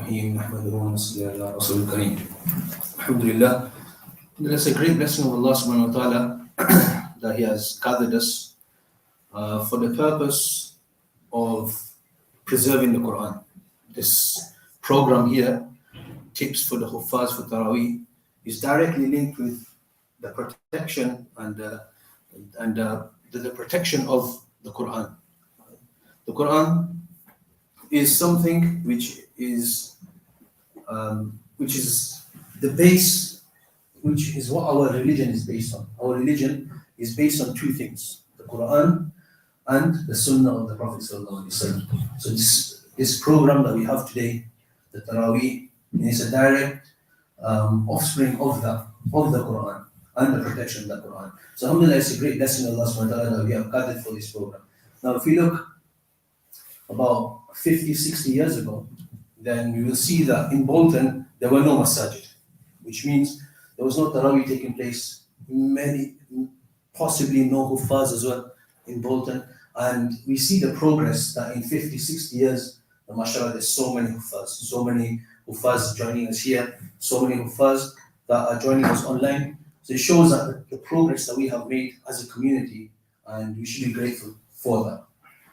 الرحيم نحمده ونصلي على رسول الكريم. Alhamdulillah. It's a great blessing of Allah subhanahu wa ta'ala that He has gathered us for the purpose of preserving the Quran. This program here, Tips for the Huffaz for taraweeh, is directly linked with the protection and the protection of the Quran. The Quran is something which is the base, which is what our religion is based on. Our religion is based on two things: the Quran and the Sunnah of the Prophet ﷺ. So this program that we have today, the Taraweeh, is a direct offspring of the Quran and the protection of the Quran. So alhamdulillah, it's a great blessing of Allah subhanahu wa ta'ala that we have gathered for this program. Now if we look about 50, 60 years ago, then we will see that in Bolton there were no masajid, which means there was no Taraweeh taking place, possibly no Huffaz as well in Bolton. And we see the progress that in 50, 60 years, mashallah, there's so many Huffaz joining us here, so many Huffaz that are joining us online. So it shows that the progress that we have made as a community, and we should be grateful for that.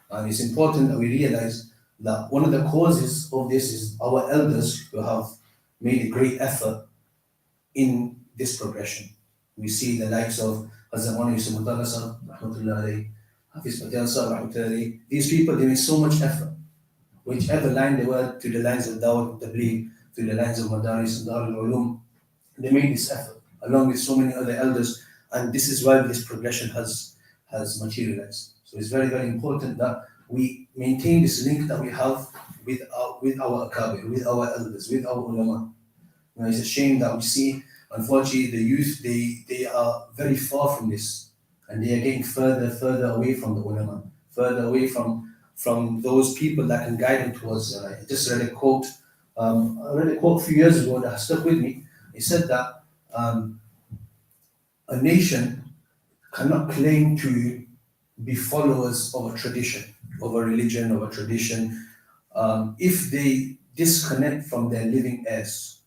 And it's important that we realize that one of the causes of this is our elders who have made a great effort in this progression. We see the likes of Hazrat Mawlana Yusuf Mutala Sahib, rahmatullah alayhi, Hafiz Patel Sahib, rahmatullah alayhi. These people, they made so much effort. Whichever line they were, to the lines of Dawah, Tabligh, to the lines of Madaris and Darul Ulum, they made this effort, along with so many other elders, and this is why this progression has materialized. So it's very, very important that we maintain this link that we have with our akabir, with our elders, with our ulama. You know, it's a shame that we see, unfortunately, the youth, they are very far from this, and they are getting further away from the ulama, further away from those people that can guide them towards. I just read a quote. I read a quote a few years ago that stuck with me. It said that a nation cannot claim to be followers of a tradition, of a religion, of a tradition, if they disconnect from their living heirs.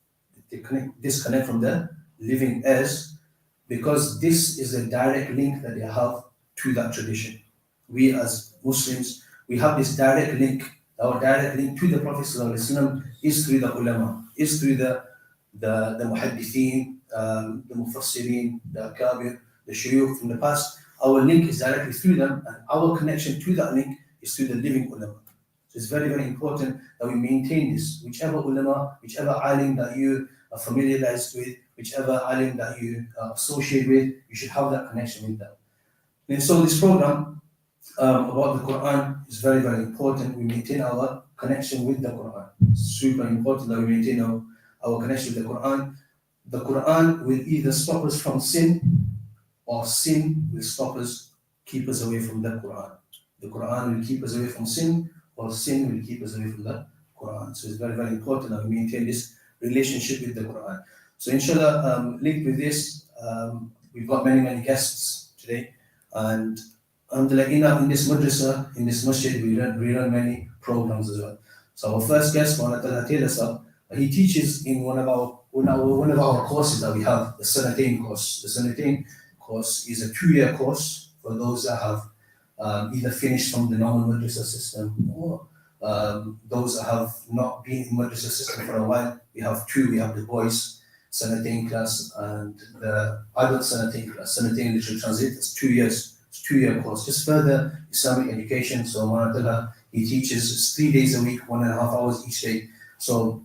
They disconnect from their living heirs, because this is a direct link that they have to that tradition. We as Muslims, we have this direct link. Our direct link to the Prophet ﷺ is through the ulama, is through the muhaddithin, the mufassirin, the akabir, the shuyukh from the past. Our link is directly through them, and our connection to that link is through the living ulama. So it's very, very important that we maintain this. Whichever ulama, whichever alim that you are familiarized with, whichever alim that you associate with, you should have that connection with them. And so this program about the Quran is very, very important. We maintain our connection with the Quran. It's super important that we maintain our connection with the Quran. The Quran will either stop us from sin, or sin will keep us away from the Quran. The Quran will keep us away from sin, or sin will keep us away from the Quran. So it's very, very important that we maintain this relationship with the Quran. So inshallah, linked with this, we've got many guests today, and alhamdulillah, in this madrasa, in this masjid, we run many programs as well. So our first guest, Mawlana Taylor Sahib, he teaches in one of our courses that we have, the Sanatain course. The Sanatain course is a 2-year course for those that have either finished from the normal madrasa system, or those that have not been in madrasa system for a while. We have two. We have the boys Sanatain class and the adult Sanatain class. Sanatain literally translates as 2 years. It's a 2-year course, just further Islamic education. So Manatala, he teaches 3 days a week, 1.5 hours each day. So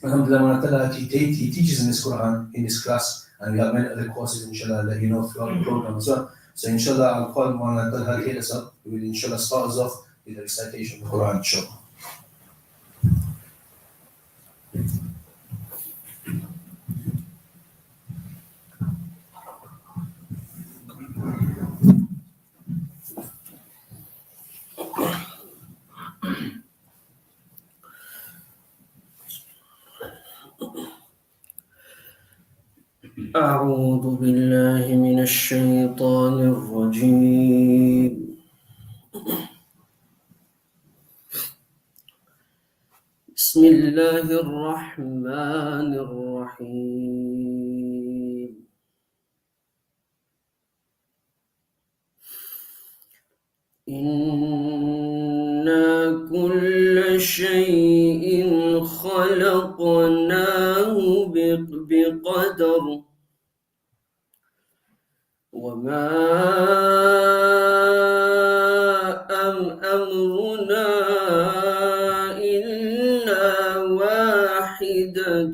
alhamdulillah, Manatala, he teaches in this Quran, in this class, and we have many other courses, inshallah, that you know throughout the program as well. So inshallah, I'll call Mawlana Talha Taylor Sahib, who will inshallah start us off with the recitation of the Quran, inshallah. أعوذ بالله من الشيطان الرجيم. بسم الله الله الرحمن الرحيم إنا كل شيء خلقناه بقدر وما أمرنا إلا واحدة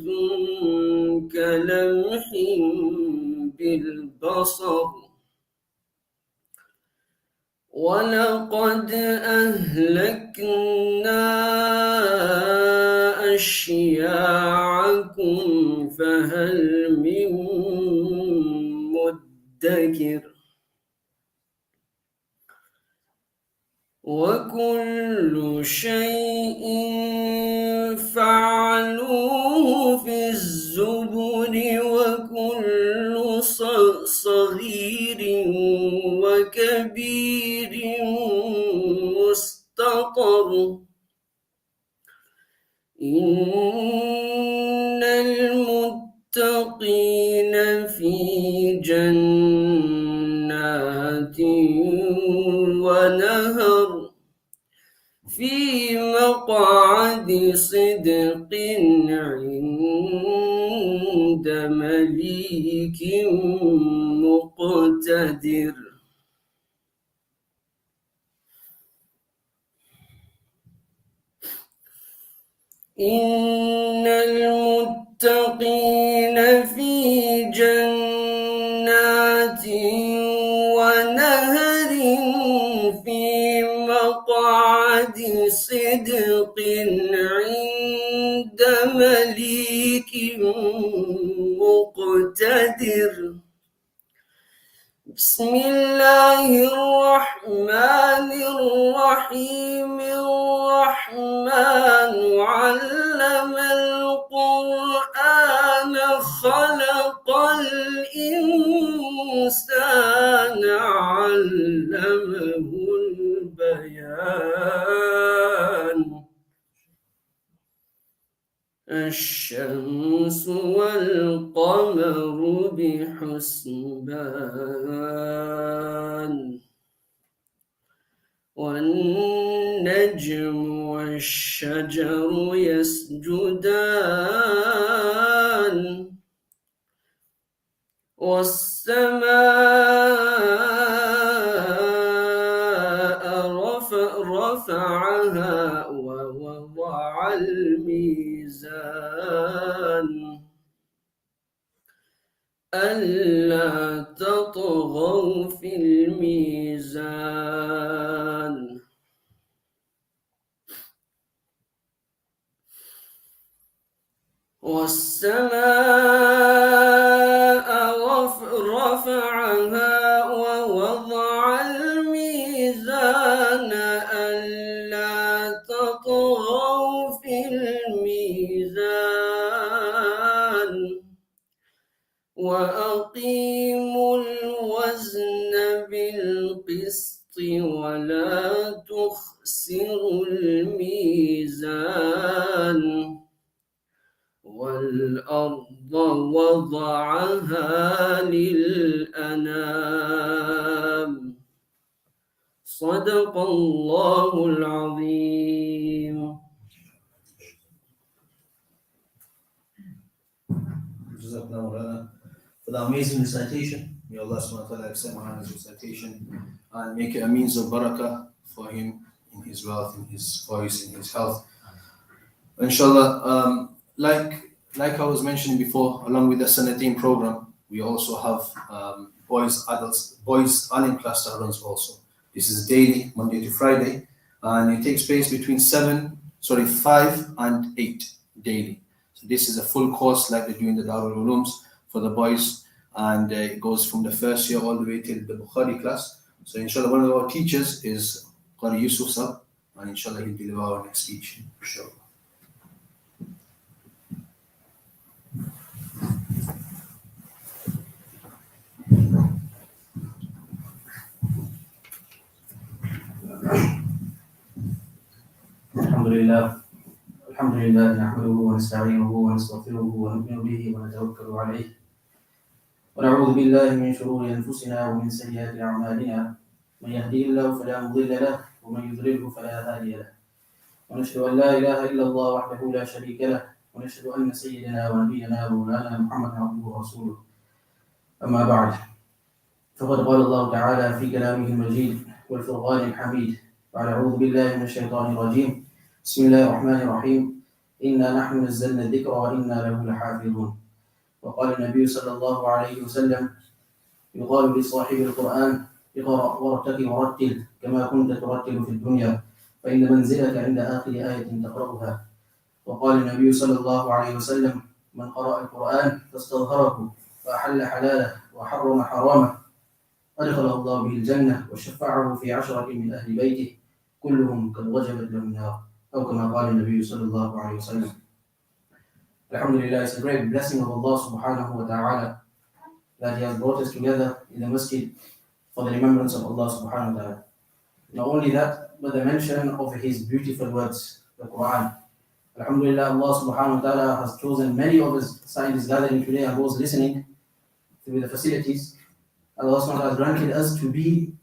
كلمح بالبصر ولقد أهلكنا أشياعكم فهل من مدكر وكل شيء فعلوه في الزبر وكل صغير وكبير مستطر إن المتقين في جنات ونهر في مقعد صدق عند مليك مقتدر إن المتقين في جنات ونهر في مقعد صدق عند مليك مقتدر بسم الله الرحمن الرحيم الرحمن علم القرآن خلق الإنسان علمه البيان الشمس والقمر بحسبان والنجم والشجر يسجدان والسماء رفعها ووضع الميزان ألا تطغوا في الميزان والسماء رفعها ووضع الميزان ألا تطغوا في الميزان وأقيموا الوزن بالقسط ولا تخسروا الميزان والأرض وضعها للأنام صدق الله العظيم. For the amazing recitation, may Allah subhanahu wa ta'ala accept Muhammad's recitation and make it a means of barakah for him in his wealth, in his voice, in his health. Inshallah, like I was mentioning before, along with the Sanateen program, we also have boys alim class that runs also. This is daily, Monday to Friday, and it takes place between 5 and 8 daily. So this is a full course like they do in the Darul Ulooms for the boys, and it goes from the first year all the way till the Bukhari class. So inshallah, one of our teachers is Qari Yusuf Sab, and inshallah he'll deliver our next speech. Inshallah. الحمد لله الحمد لله نحمده ونستعينه ونستغفره ونؤمن به ونتوكل عليه ونعوذ بالله من شرور أنفسنا ومن سيئات أعمالنا من يهدي الله فلا مضل له ومن يضلله فلا هادي له ونشهد أن لا إله إلا الله وحده لا شريك له ونشهد أن سيدنا ونبينا مولانا محمد عبده ورسوله أما بعد فقد قال الله تعالى في كلامه المجيد والفرقان الحميد بعد أعوذ بالله من الشيطان الرجيم بسم الله الرحمن الرحيم إنا نحن نزلنا الذكر وإنا له لحافظون وقال النبي صلى الله عليه وسلم يقال لصاحب القرآن اقرأ وارتقي ورتل كما كنت ترتل في الدنيا فإن منزلك عند آخر آية تقرأها وقال النبي صلى الله عليه وسلم من قرأ القرآن فاستظهره فأحل حلاله وحرم حرامه أدخله الله به الجنة وشفعه في 10 من أهل بيته كلهم قد وجبت له النار أو كما قال النبي صلى الله عليه وسلم. Alhamdulillah, it's a great blessing of Allah subhanahu wa ta'ala that He has brought us together in the masjid for the remembrance of Allah subhanahu wa ta'ala. Not only that, but the mention of His beautiful words, the Quran. Alhamdulillah, Allah subhanahu wa ta'ala has chosen many of us inside this gathering today and those listening through the facilities. Allah subhanahu wa ta'ala has granted us to be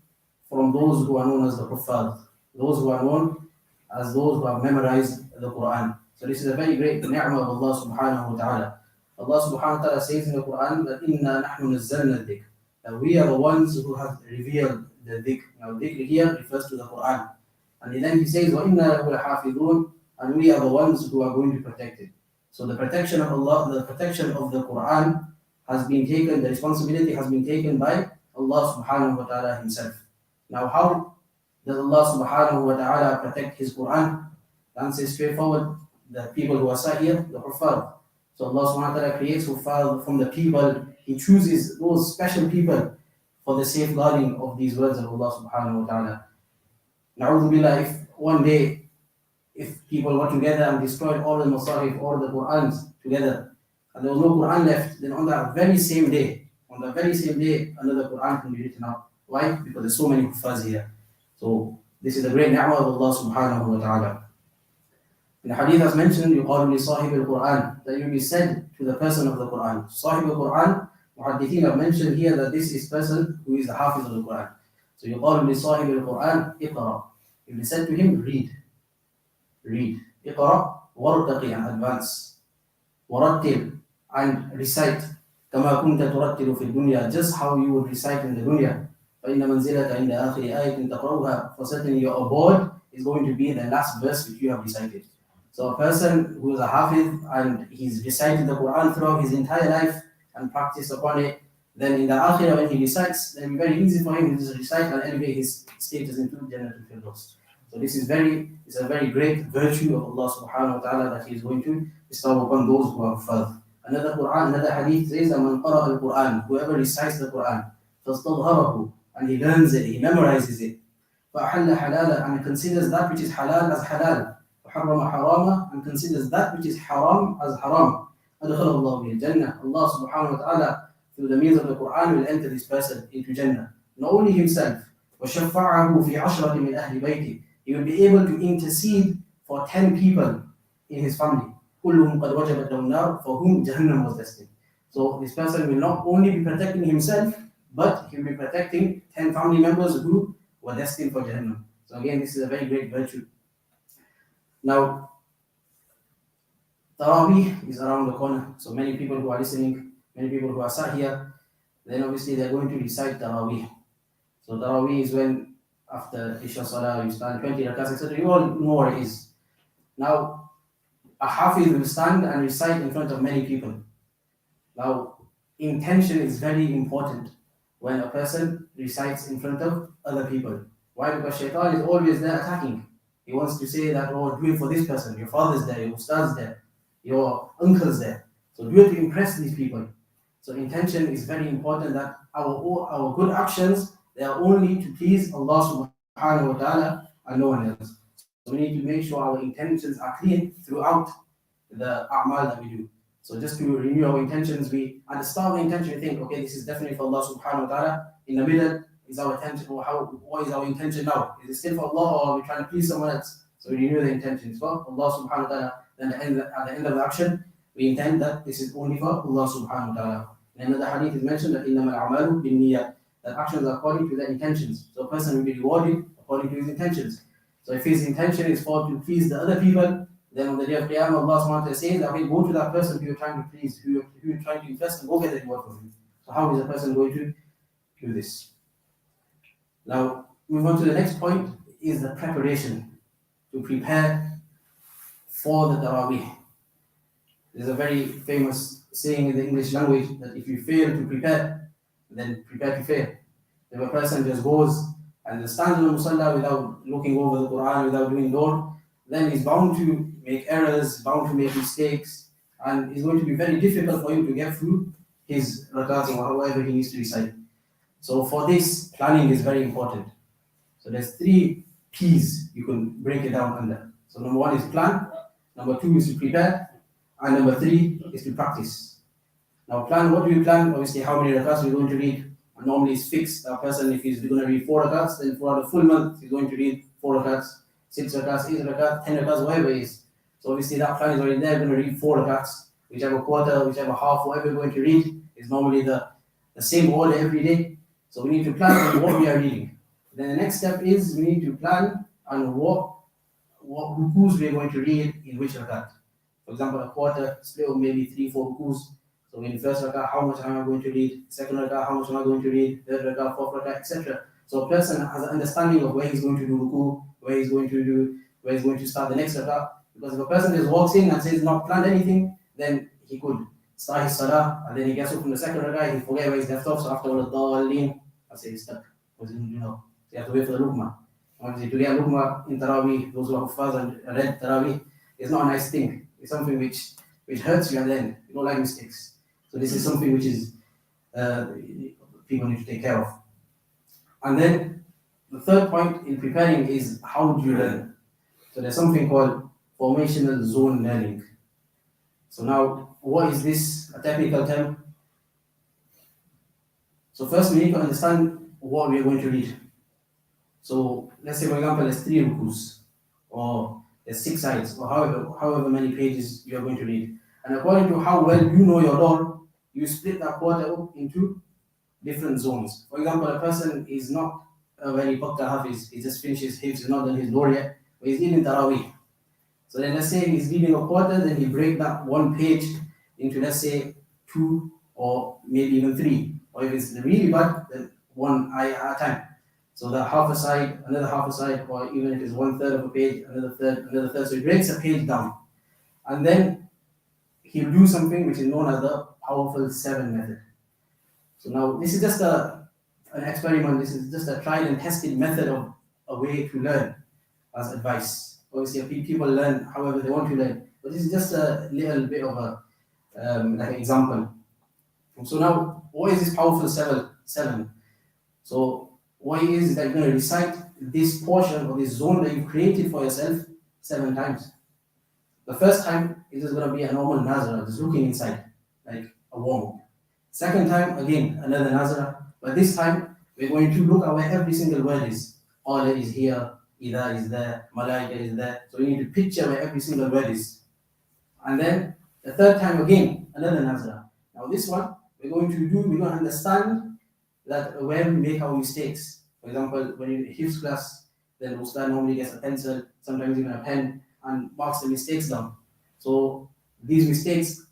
from those who are known as the Huffaz, those who are known as those who have memorized the Quran. So this is a very great ni'mah of Allah subhanahu wa ta'ala. Allah subhanahu wa ta'ala says in the Quran that إِنَّا نَحْنُ نَزَّلْنَا الذِّكْرَ, that we are the ones who have revealed the dhikr. Now dhikr here refers to the Quran. And then He says وَإِنَّا لَهُ لَحَافِظُونَ, and we are the ones who are going to protect it. So the protection of Allah, the protection of the Quran has been taken, the responsibility has been taken by Allah subhanahu wa ta'ala Himself. Now how does Allah subhanahu wa ta'ala protect His Quran? The answer is straightforward. The people who are sat here, the Huffaz. So Allah subhanahu wa ta'ala creates Huffaz from the people. He chooses those special people for the safeguarding of these words of Allah subhanahu wa ta'ala. Na'udhu billah, if one day, if people were together and destroyed all the Masahif, all the Qurans together, and there was no Quran left, then on that very same day, another Quran can be written out. Why? Because there's so many Huffaz here. So this is a great ni'mah of Allah subhanahu wa ta'ala. In the hadith as mentioned, يقال لصاحب القرآن, that you be said to the person of the Quran. Sahib al-Quran, Muhaddithin have mentioned here that this is person who is the Hafiz of the Quran. So يقال لصاحب القرآن اقرأ. You be said to him, read. اقرأ وارتقي, and advance. ورتل, and recite. كما كنت ترتل في الدنيا, just how you would recite in the dunya. فإن منزلك عند آخر آية تقرأها, for certainly your abode is going to be the last verse which you have recited. So a person who is a Hafiz and he's recited the Quran throughout his entire life and practiced upon it, then in the Akhirah when he recites, then it will be very easy for him to just recite and elevate his status into Jannatul Firdaus. So this is a very great virtue of Allah subhanahu wa ta'ala that He is going to bestow upon those who are Huffaz. Another hadith says that man qara al-Quran, whoever recites the Quran, فَاسْتَظْهَرَهُ, and he learns it, he memorizes it, فَأَحَلَّ حَلَالًا, and considers that which is halal as halal, وَحَرَّمَ حَرَامًا, and considers that which is haram as haram, أَدْخَلَهُ اللَّهُ بِالْجَنَّةِ, Allah subhanahu wa ta'ala through the means of the Quran will enter this person into Jannah. Not only himself, وَشَفَّعَهُ فِي 10 مِنْ أَهْلِ بَيْتِهِ, he will be able to intercede for 10 people in his family. كُلُّهُمْ قَدْ وَجَبَتْ لَهُ النَّارُ, for whom Jahannam was destined. So this person will not only be protecting himself, but he will be protecting 10 family members who were destined for Jahannam. So again, this is a very great virtue. Now, taraweeh is around the corner. So many people who are listening, many people who are sat here, then obviously they're going to recite taraweeh. So taraweeh is when after Isha Salah you stand 20 rakats, etc. You all know what it is. Now, a Hafiz will stand and recite in front of many people. Now, intention is very important when a person recites in front of other people. Why? Because shaitan is always there attacking. He wants to say that, oh, do it for this person. Your father's there, your ustad's there, your uncle's there. So do it to impress these people. So intention is very important, that our good actions, they are only to please Allah subhanahu wa ta'ala and no one else. So we need to make sure our intentions are clean throughout the a'mal that we do. So just to renew our intentions, we at the start of the intention we think, okay, this is definitely for Allah subhanahu wa ta'ala. In the middle is our intention, or what is our intention now? Is it still for Allah or are we trying to please someone else? So we renew the intentions for Allah subhanahu wa ta'ala. then at the end of the action, we intend that this is only for Allah subhanahu wa ta'ala. In another hadith is mentioned that إِنَّمَا الْأَعْمَالُ بِالنِّيَّةِ, that actions are according to their intentions. So a person will be rewarded according to his intentions. So if his intention is for to please the other people, then on the day of Qiyamah, Allah subhanahu wa ta'ala says that we go to that person who you're trying to please, who you're trying to impress, and go get the reward from him. So how is a person going to do this? Now, move on to the next point, is the preparation, to prepare for the taraweeh. There's a very famous saying in the English language that if you fail to prepare, then prepare to fail. If a person just goes and just stands on the musalla without looking over the Quran, without doing dawr, then he's bound to make errors, bound to make mistakes, and it's going to be very difficult for him to get through his rakats or however he needs to recite. So for this, planning is very important. So there's 3 P's you can break it down under. So number 1 is plan, number 2 is to prepare, and number 3 is to practice. Now plan, what do you plan? Obviously how many rakats we're going to read. And normally it's fixed. A person, if he's going to read 4 rakats, then for the full month he's going to read 4 rakats, 6 rakats, 8 rakats, 10 rakats, whatever it is. So obviously that plan is already there. We're going to read 4 rakats, whichever quarter, whichever half, whatever we're going to read is normally the same order every day. So we need to plan on what we are reading. Then the next step is we need to plan on what rukus we are going to read in which rakat. For example, a quarter split of maybe 3-4 rukus. So in the first rakat, how much am I going to read? Second rakat, how much am I going to read? Third rakat, fourth rakat, etc. So a person has an understanding of where he's going to do ruku, where he's going to start the next rakat. Because if a person just walks in and says not planned anything, then he could start his salah and then he gets up from the second rakat, he forget where he's left off. So after all the dawalin, I say he's stuck. Because you know, so you have to wait for the lukma. Obviously, to get lukma in taraweeh, those who are Huffaz and read taraweeh, is not a nice thing. It's something which hurts you at the end. You don't like mistakes. So this is something which is people need to take care of. And then the third point in preparing is how do you learn? So there's something called formational zone learning. So now, what is this? A technical term. So first we need to understand what we are going to read. So let's say, for example, there's 3 rukus, or there's 6 sides, or however many pages you are going to read. And according to how well you know your dawr, you split that quarter up into different zones. For example, a person is not a very pakka Huffaz, he just finishes Hifz, he's not done his dawr yet, but he's reading taraweeh. So then let's say he's reading a quarter, then he break that 1 page into, let's say, 2 or maybe even 3. Or if it's really bad, then 1 ayah at a time. So that half a side, another half a side, or even if it's 1/3 of a page, another third. So he breaks a page down. And then he'll do something which is known as the powerful 7 method. So now this is just an experiment, this is just a tried and tested method of a way to learn as advice. Obviously people learn however they want to learn, but this is just a little bit of a like an example. So now, what is this powerful 7? So what it is that you're going to recite this portion or this zone that you created for yourself 7 times. The first time it is going to be a normal nazara, just looking inside, like a warm-up. Second time, again, another nazara, but this time we're going to look at where every single word is. Allah is here, Ida is there, Malaika is there. So we need to picture where every single word is. And then the third time again, another nazara. Now this one, we're going to understand that where we make our mistakes. For example, when you're in Hifz class, then Ustad normally gets a pencil, sometimes even a pen, and marks the mistakes down. So these mistakes,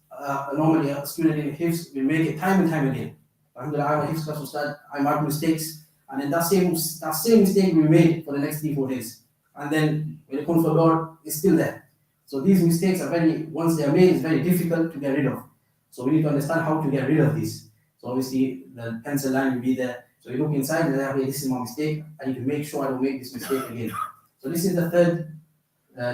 normally a student in Hifz will make it time and time again. Alhamdulillah, I'm a Hifz class Ustad, I mark mistakes, and then that same mistake we made for the next 3-4 days. And then when it comes for dawr, it's still there. So these mistakes are once they are made, it's very difficult to get rid of. So we need to understand how to get rid of these. So obviously the pencil line will be there. So you look inside and say, okay, this is my mistake. I need to make sure I don't make this mistake again. So this is the third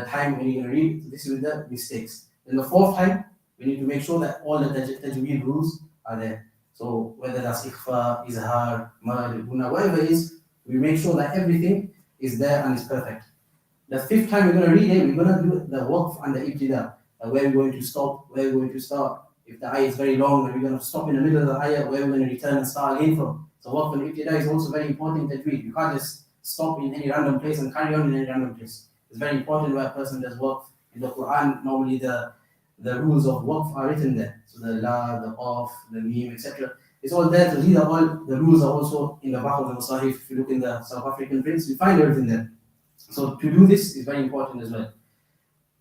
time when you're going to read. So this is the mistakes. Then the fourth time, we need to make sure that all the tajweed rules are there. So whether that's ikhfa, izhar, mad, guna, whatever it is, we make sure that everything is there and is perfect. The fifth time we're going to read it, we're going to do the waqf and the ibtida. Where we're going to stop, where we're going to start. If the ayah is very long, we're going to stop in the middle of the ayah, where we're going to return and start again from. So waqf and ibtida is also very important in tajweed. You can't just stop in any random place and carry on in any random place. It's very important where a person does waqf In the Quran, normally the rules of waqf are written there. So the la, the qaf, the meme, etc. It's all there to read. All the rules are also in the back of the Masahif. If you look in the South African prints, you find everything there. So to do this is very important as well.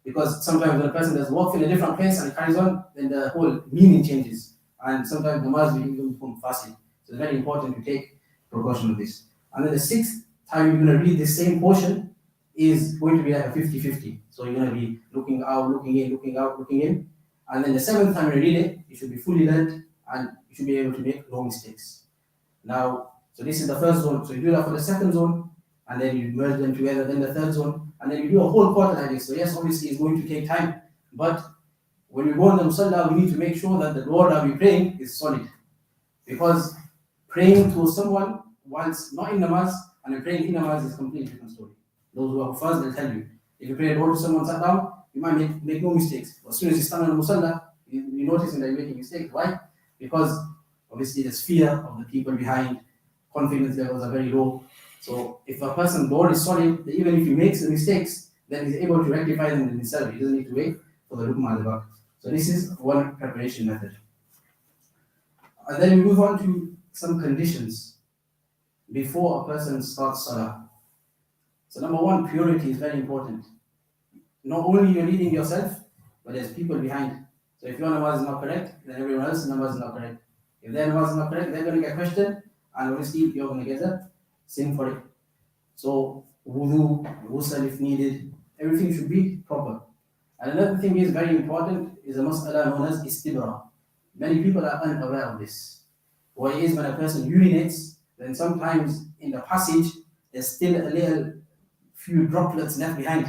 Because sometimes when a person does waqf in a different place and it carries on, then the whole meaning changes. And sometimes the namaz will even become fasid. So it's very important to take precaution of this. And then the sixth time you're going to read the same portion is going to be like a 50-50. So you're going to be looking out, looking in, looking out, looking in. And then the seventh time you read it, you should be fully learned and you should be able to make no mistakes. Now, so this is the first zone. So you do that for the second zone, and then you merge them together, then the third zone, and then you do a whole quarter like this. So yes, obviously it's going to take time, but when we go on the musalla, we need to make sure that the dua that we're praying is solid. Because praying to someone once not in namaz and you're praying in namaz is a completely different story. Those who are Huffaz, they'll tell you. If you pray a dua to someone sat down, you might make no mistakes. But as soon as you stand on the musalla, you're noticing that you're making mistakes. Why? Because obviously there's fear of the people behind, confidence levels are very low. So if a person's door is solid, then even if he makes the mistakes, then he's able to rectify them himself. He doesn't need to wait for the rukma at the back. So this is one preparation method. And then we move on to some conditions before a person starts salah. So number one, purity is very important. Not only you're leading yourself, but there's people behind. So if your namaz is not correct, then everyone else's namaz is not correct. If their namaz is not correct, they're going to get questioned, and obviously you're going to get a sin for it. So wudu, ghusl if needed, everything should be proper. And another thing is very important is a mas'ala known as istibra. Many people are unaware of this. What it is when a person urinates, then sometimes in the passage there's still a little few droplets left behind.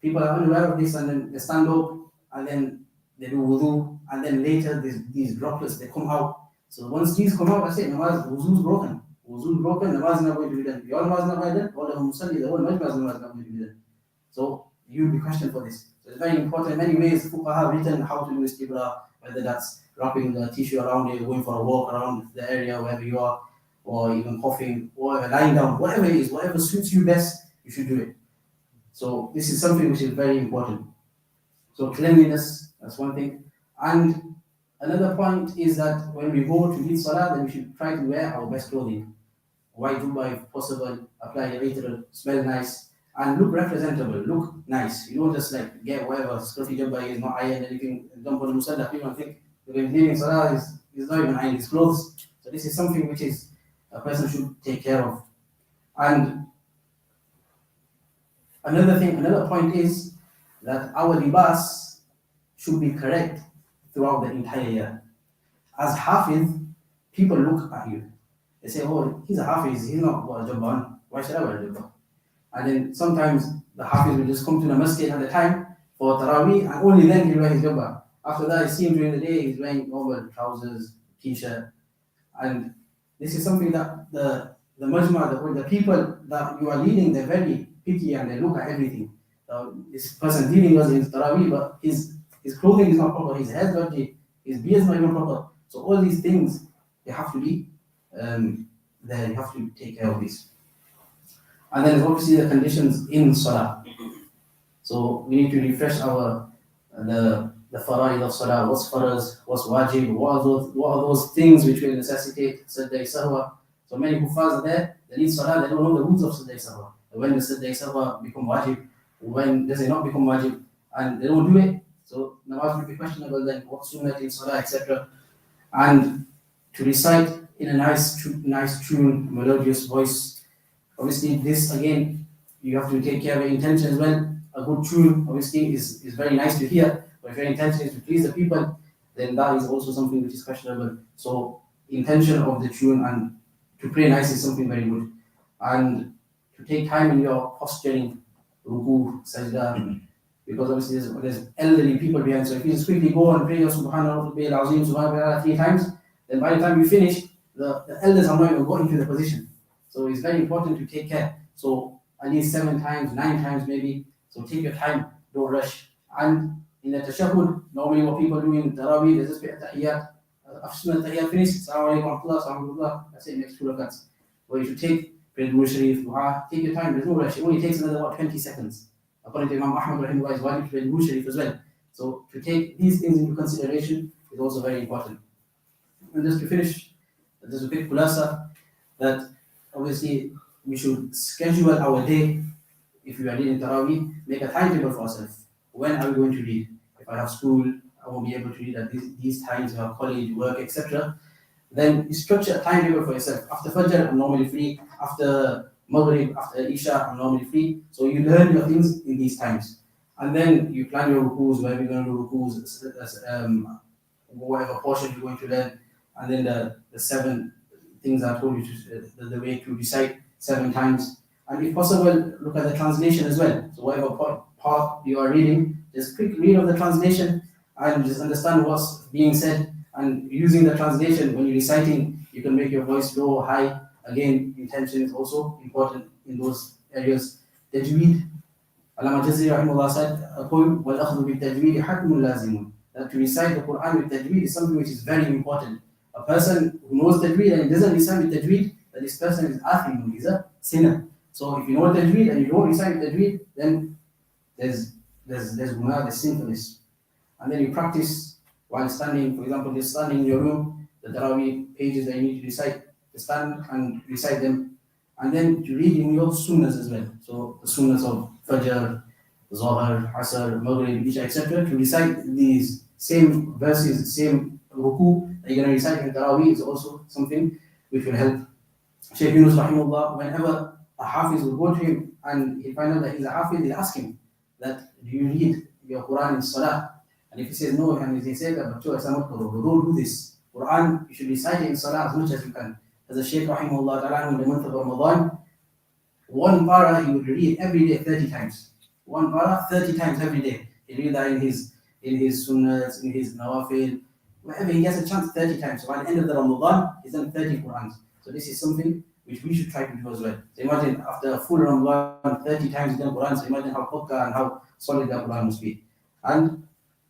People are unaware of this and then they stand up and then they do wudu and then later these droplets they come out. So once these come out, I say namaz, wudu is broken. Wudu is broken, namaz is not going to be done. Your namaz is not going to be done, all the musalli, the whole majma's namaz is not going to be done. So you'll be questioned for this. So it's very important. In many ways, fuqaha have written how to do istibra, whether that's wrapping the tissue around it, going for a walk around the area wherever you are, or even coughing, or lying down, whatever it is, whatever suits you best, you should do it. So this is something which is very important. So cleanliness, that's one thing. And another point is that when we go to lead salah, then we should try to wear our best clothing. White jubba if possible, apply a little, smell nice, and look representable, look nice. You don't just like get whatever scruffy jubba is, not iron, anything, jump on the musalla, people think when leaving salah is not even ironing his clothes. So this is something which is a person should take care of. And another point is that our libas should be correct throughout the entire year. As hafiz, people look at you. They say, oh, he's a hafiz, he's not got a jubba on. Why should I wear a jubba? And then sometimes the hafiz will just come to the masjid at the time for taraweeh and only then he'll wear his jubba. After that, I see him during the day, he's wearing normal trousers, t-shirt. And this is something that the majma, the people that you are leading, they're very picky and they look at everything. So this person leading us in taraweeh, but his clothing is not proper, his hair is dirty, his beard is not even proper. So all these things, they have to be there, you have to take care of this. And then obviously the conditions in salah. So we need to refresh the fara'id of salah, what's faraz, what's wajib, what are those things which will necessitate sajda sahwa. So many Huffaz are there, they need salah, they don't know the rules of sajda sahwa. When does sajda sahwa become wajib, when does it not become wajib, and they don't do it. So namaz will be questionable then, what sunnah in salah, etc. And to recite in a nice tune, melodious voice. Obviously this again, you have to take care of your intention as well. A good tune obviously is very nice to hear, but if your intention is to please the people, then that is also something which is questionable. So intention of the tune and to pray nice is something very good. And to take time in your posturing, ruku, sajda, because obviously there's elderly people behind. So if you just quickly go and pray your subhanallah al-azim, subhanallah 3 times, then by the time you finish, the elders are not even going into the position. So it's very important to take care. So at least 7 times, 9 times maybe. So take your time, don't rush. And in the tashahhud, normally what people do in taraweeh, they just pay tahiyyat. After the tahiyyat finished, assalamu alaikum wa rahmatullah, that's it, next 2 rakats. Or you should pray Du'a Sharif, dua, take your time, there's no rush. It only takes another 20 seconds. According to Imam Ahmad, rahimahullah, it's wajib to read Durood Sharif as well. So to take these things into consideration is also very important. And just to finish, there's a quick khulasa that obviously we should schedule our day. If we are reading Taraweeh, make a timetable for ourselves. When are we going to read? If I have school, I won't be able to read at these times. If I have college, work, etc. Then you structure a timetable for yourself. After Fajr, I'm normally free. After Maghrib, after Isha, I'm normally free. So you learn your things in these times. And then you plan your rukus, where you're going to do rukus, whatever portion you're going to learn. And then the 7 things I told you, the way to recite 7 times. And if possible, look at the translation as well. So whatever part you are reading, just quick read of the translation and just understand what's being said. And using the translation, when you're reciting, you can make your voice low or high. Again, intention is also important in those areas. Tajweed, Allama Jazari rahimahullah said, وَالْأَخْذُ بِالتَّجْوِيدِ حَكْمٌ لَازِمٌ. That to recite the Quran with tajweed is something which is very important. A person who knows tajweed and doesn't recite with tajweed, that this person is athim, he's a sinner. So if you know tajweed and you don't recite with tajweed, then there's guna, there's sinfulness. And then you practice while standing. For example, you're standing in your room, the Taraweeh pages that you need to recite, to stand and recite them. And then to read in your sunnahs as well. So the sunnahs of Fajr, Zohar, Asr, Maghrib, Isha, etc. To recite these same verses, same ruku that you're going to recite in Taraweeh is also something which will help. Shaykh Yunus rahimahullah, whenever a Hafiz will go to him and he find out that he's a Hafiz, he'll ask him that, do you read your Quran in Salah? And if he says no, and he says that, don't do this. Quran, you should recite it in Salah as much as you can. As a Shaykh rahimahullah ta'ala in the month of Ramadan, one para he would read every day 30 times. One para 30 times every day. He read that in his sunnahs, in his nawafil, wherever he gets a chance 30 times. So by the end of the Ramadan, he's done 30 Qurans. So this is something which we should try to do as well. So imagine after a full Ramadan, 30 times he's done Quran. So imagine how pukka and how solid that Quran must be. And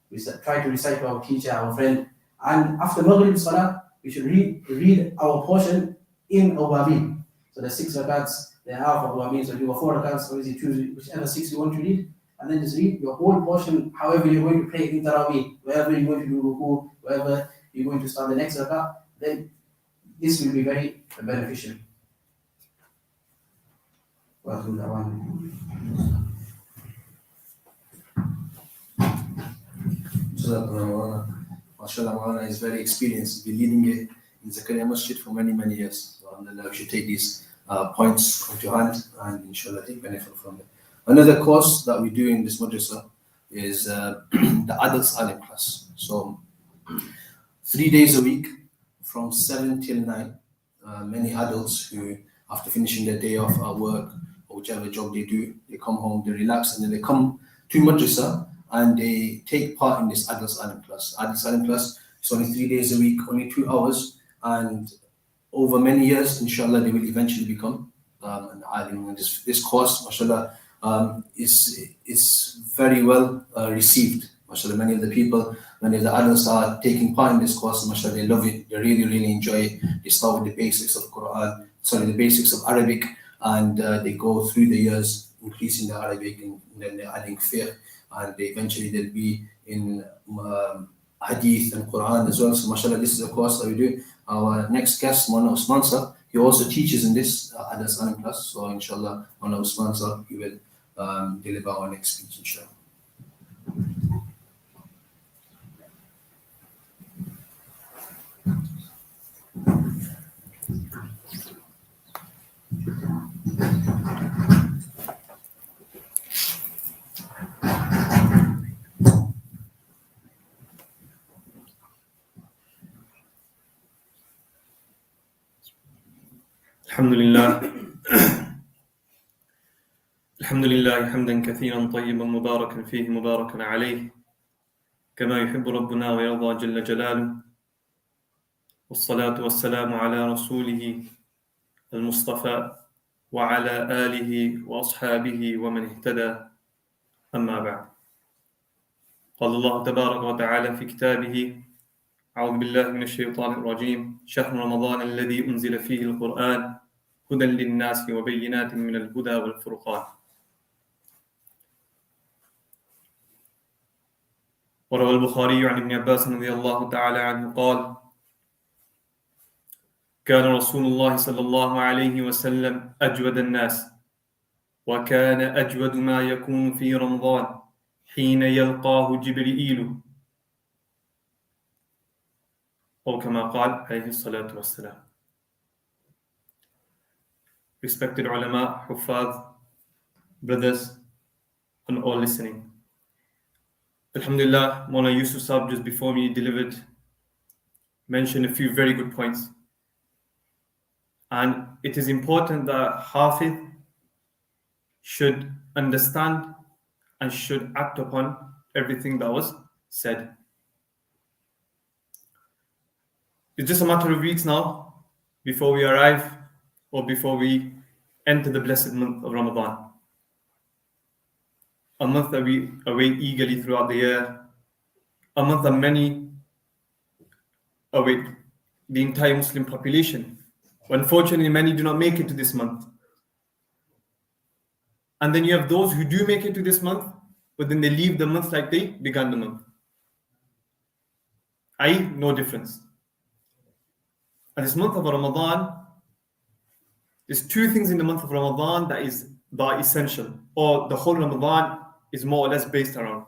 we try to recite to our teacher, our friend. And after Maghrib Salah, we should read our portion in Awabin. So the 6 rakats, the half of Awabin. So you have 4 rakats, obviously choose whichever 6 you want to read. And then just read your whole portion, however you're going to pray in Taraweeh, wherever you're going to do ruku, wherever you're going to start the next rakat, then this will be very beneficial. MashaAllah, Maulana is very experienced. He's been leading it in Zakaria Masjid for many, many years. So, alhamdulillah, we should take these points into hand and inshallah take benefit from it. Another course that we do in this madrasa is the adults alim class. So 3 days a week from 7 till 9, many adults who, after finishing their day off at work or whichever job they do, they come home, they relax, and then they come to madrasa and they take part in this adults alim class. Adults alim class is only 3 days a week, only 2 hours, and over many years, inshallah, they will eventually become an alim. And this course, mashallah, is very well received. Mashallah, many of the people, many of the adults are taking part in this course. Mashallah, they love it. They really, really enjoy it. They start with the basics of the basics of Arabic, and they go through the years increasing the Arabic, and then they're adding fiqh, and eventually they'll be in hadith and Quran as well. So, mashallah, this is a course that we do. Our next guest, Mawlana Usman sir, he also teaches in this adults alim class. So, inshallah, Mawlana Usman sir, he will deliver our next speech, inshallah. الحمد لله حمدا كثيرا طيبا مباركا فيه مباركا عليه كما يحب ربنا ويرضى جل جلاله، والصلاة والسلام على رسوله المصطفى وعلى آله وأصحابه ومن اهتدى، أما بعد. قال الله تبارك وتعالى في كتابه: أعوذ بالله من الشيطان الرجيم، شهر رمضان الذي أنزل فيه القرآن هدى للناس وبينات من الهدى والفرقان. وروى البخاري عن ابن عباس رضي الله تعالى عنه قال كان رسول الله صلى الله عليه وسلم أجود الناس وكان أجود ما يكون في رمضان حين يلقاه جبريل أو كما قال عليه الصلاة والسلام. Respected ulama, Huffaz, brothers, and all listening. Alhamdulillah, Mawlana Yusuf Saab just before me mentioned a few very good points. And it is important that Hafiz should understand and should act upon everything that was said. It's just a matter of weeks now before we arrive or before we enter the blessed month of Ramadan. A month that we await eagerly throughout the year. A month that many await, the entire Muslim population. Unfortunately, many do not make it to this month. And then you have those who do make it to this month, but then they leave the month like they began the month. I.e., no difference. And this month of Ramadan, there's two things in the month of Ramadan that are essential, or the whole Ramadan is more or less based around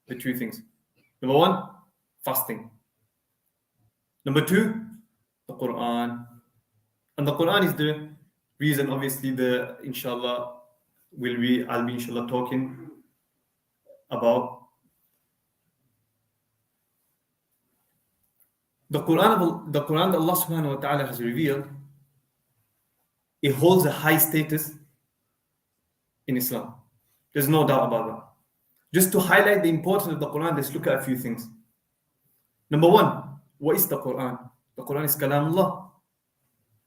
the two things. Number one, fasting. Number two, the Quran. And the Quran is the reason, obviously, inshallah, I'll be inshallah talking about the Quran that Allah subhanahu wa ta'ala has revealed. It holds a high status in Islam. There's no doubt about that. Just to highlight the importance of the Quran, let's look at a few things. Number one, what is the Quran? The Quran is Kalamullah.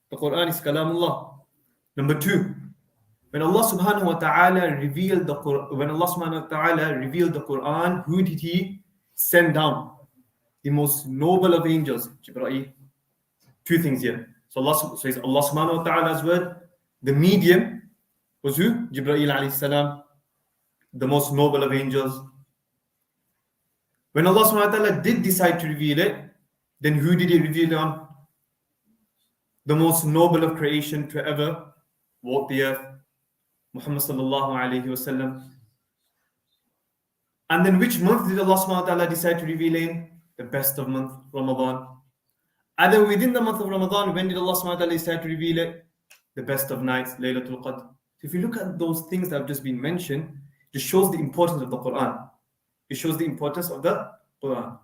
The Quran is Kalamullah. Number two, when Allah subhanahu wa ta'ala revealed the Quran, who did He send down? The most noble of angels, Jibreel. Two things here. So Allah subhanahu wa ta'ala's word, the medium was who? Jibreel alayhi salam, the most noble of angels. When Allah subhanahu wa ta'ala did decide to reveal it, then who did He reveal it on? The most noble of creation to ever walk the earth, Muhammad sallallahu alayhi wasallam. And then which month did Allah subhanahu wa ta'ala decide to reveal in? The best of month, Ramadan. And then within the month of Ramadan, when did Allah subhanahu wa ta'ala decide to reveal it? The best of nights, Laylatul Qadr. So if you look at those things that have just been mentioned, it shows the importance of the Quran. It shows the importance of the Quran.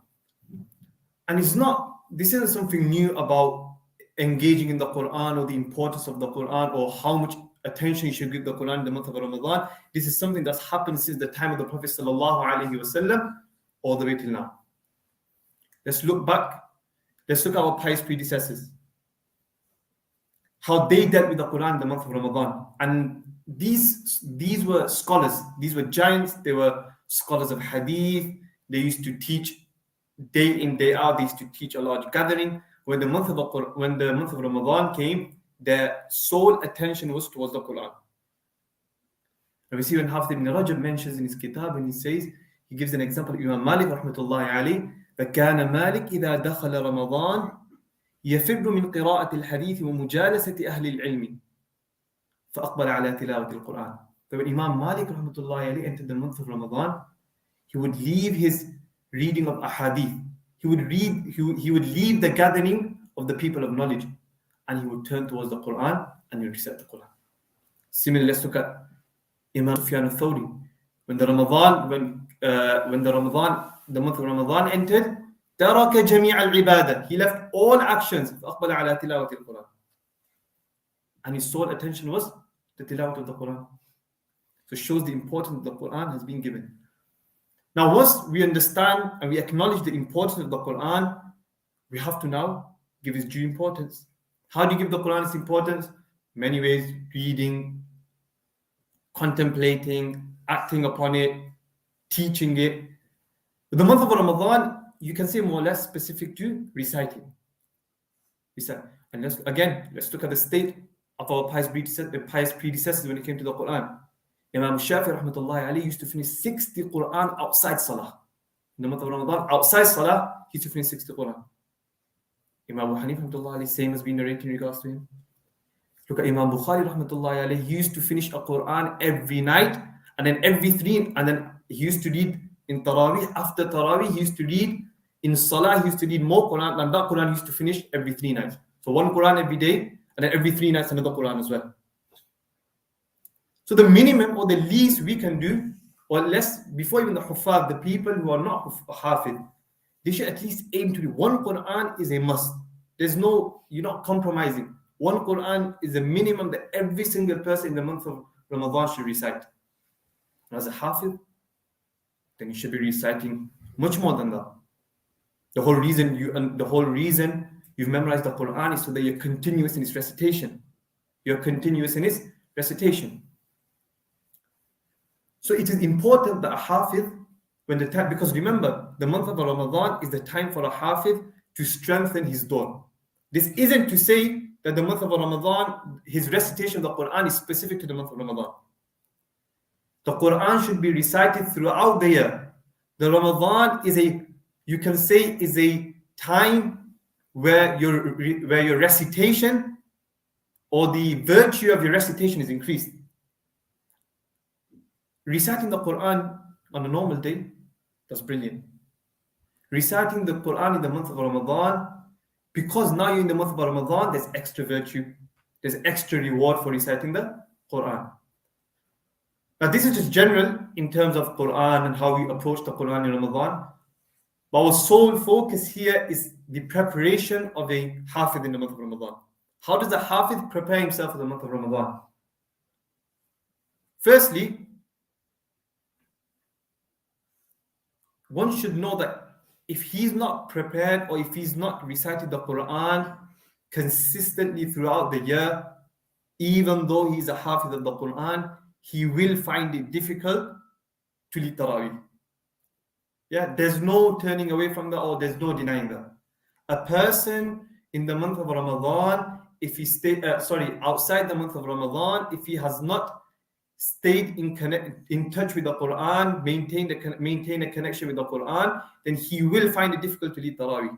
And this isn't something new about engaging in the Quran or the importance of the Quran or how much attention you should give the Quran in the month of Ramadan. This is something that's happened since the time of the Prophet sallallahu alaihi wasallam all the way till now. Let's look back. Let's look at our pious predecessors. How they dealt with the Quran in the month of Ramadan. And these were scholars. These were giants. They were scholars of hadith. They used to teach day in, day out. They used to teach a large gathering. When the month of Ramadan came, their sole attention was towards the Quran. And we see when Hafiz ibn Rajab mentions in his kitab, and he gives an example of Imam Malik rahmatullahi alayhi. فكان مالك إذا دخل رمضان يفر من قراءة الحديث ومجالسة أهل العلم فأقبل على تلاوة القرآن. So when Imam Malik rahmatullahi alayhi entered the month of Ramadan, he would leave his reading of ahadith. He would leave the gathering of the people of knowledge, and he would turn towards the Quran and he would recite the Quran. Similarly, let's look at Imam Sufyan al-Thawri. When the month of Ramadan entered, ترك جميع العبادة. He left all actions. فأقبل على تلاوة القرآن. And his sole attention was the tilawat of the Quran. So it shows the importance that the Quran has been given. Now, once we understand and we acknowledge the importance of the Quran, we have to now give its due importance. How do you give the Quran its importance? Many ways: reading, contemplating, acting upon it, teaching it. But the month of Ramadan, you can say more or less specific to reciting. And let's look at the state of our pious predecessors when it came to the Quran. Imam Shafi rahmatullahi alayhi used to finish 60 Quran outside Salah. in the month of Ramadan, outside Salah, he used to finish 60 Quran. Imam Abu Hanif rahmatullahi alayhi, same has been narrated in regards to him. Look at Imam Bukhari rahmatullahi alayhi, he used to finish a Quran every night, and then every three, and then he used to read in Taraweeh. After Taraweeh, he used to read in Salah, he used to read more Quran, and that Quran he used to finish every 3 nights. So one Quran every day, and then every 3 nights another Quran as well. So the minimum or the least we can do, or less, before even the Huffaz, the people who are not Hafid, they should at least aim to do one Quran is a must. There's no, you're not compromising. One Quran is a minimum that every single person in the month of Ramadan should recite. And as a Hafid, then you should be reciting much more than that. The whole reason you've memorized the Quran is so that you're continuous in its recitation. You're continuous in its recitation. So it is important that a Hafid, when the time, because remember, the month of Ramadan is the time for a Hafid to strengthen his door. This isn't to say that the month of Ramadan, his recitation of the Quran is specific to the month of Ramadan. The Quran should be recited throughout the year. The Ramadan is you can say, is a time where your recitation or the virtue of your recitation is increased. Reciting the Quran on a normal day, that's brilliant. Reciting the Quran in the month of Ramadan, because now you're in the month of Ramadan, there's extra virtue, there's extra reward for reciting the Quran. Now this is just general in terms of Quran and how we approach the Quran in Ramadan. But our sole focus here is the preparation of a Hafid in the month of Ramadan. How does the Hafid prepare himself for the month of Ramadan? Firstly, one should know that if he's not prepared or if he's not recited the Quran consistently throughout the year, even though he's a Hafid of the Quran, he will find it difficult to lead Taraweeh. Yeah, there's no turning away from that, or there's no denying that. A person in the month of Ramadan, if he outside the month of Ramadan, if he has not stayed in touch with the Quran, maintain a connection with the Quran, then he will find it difficult to lead Taraweeh.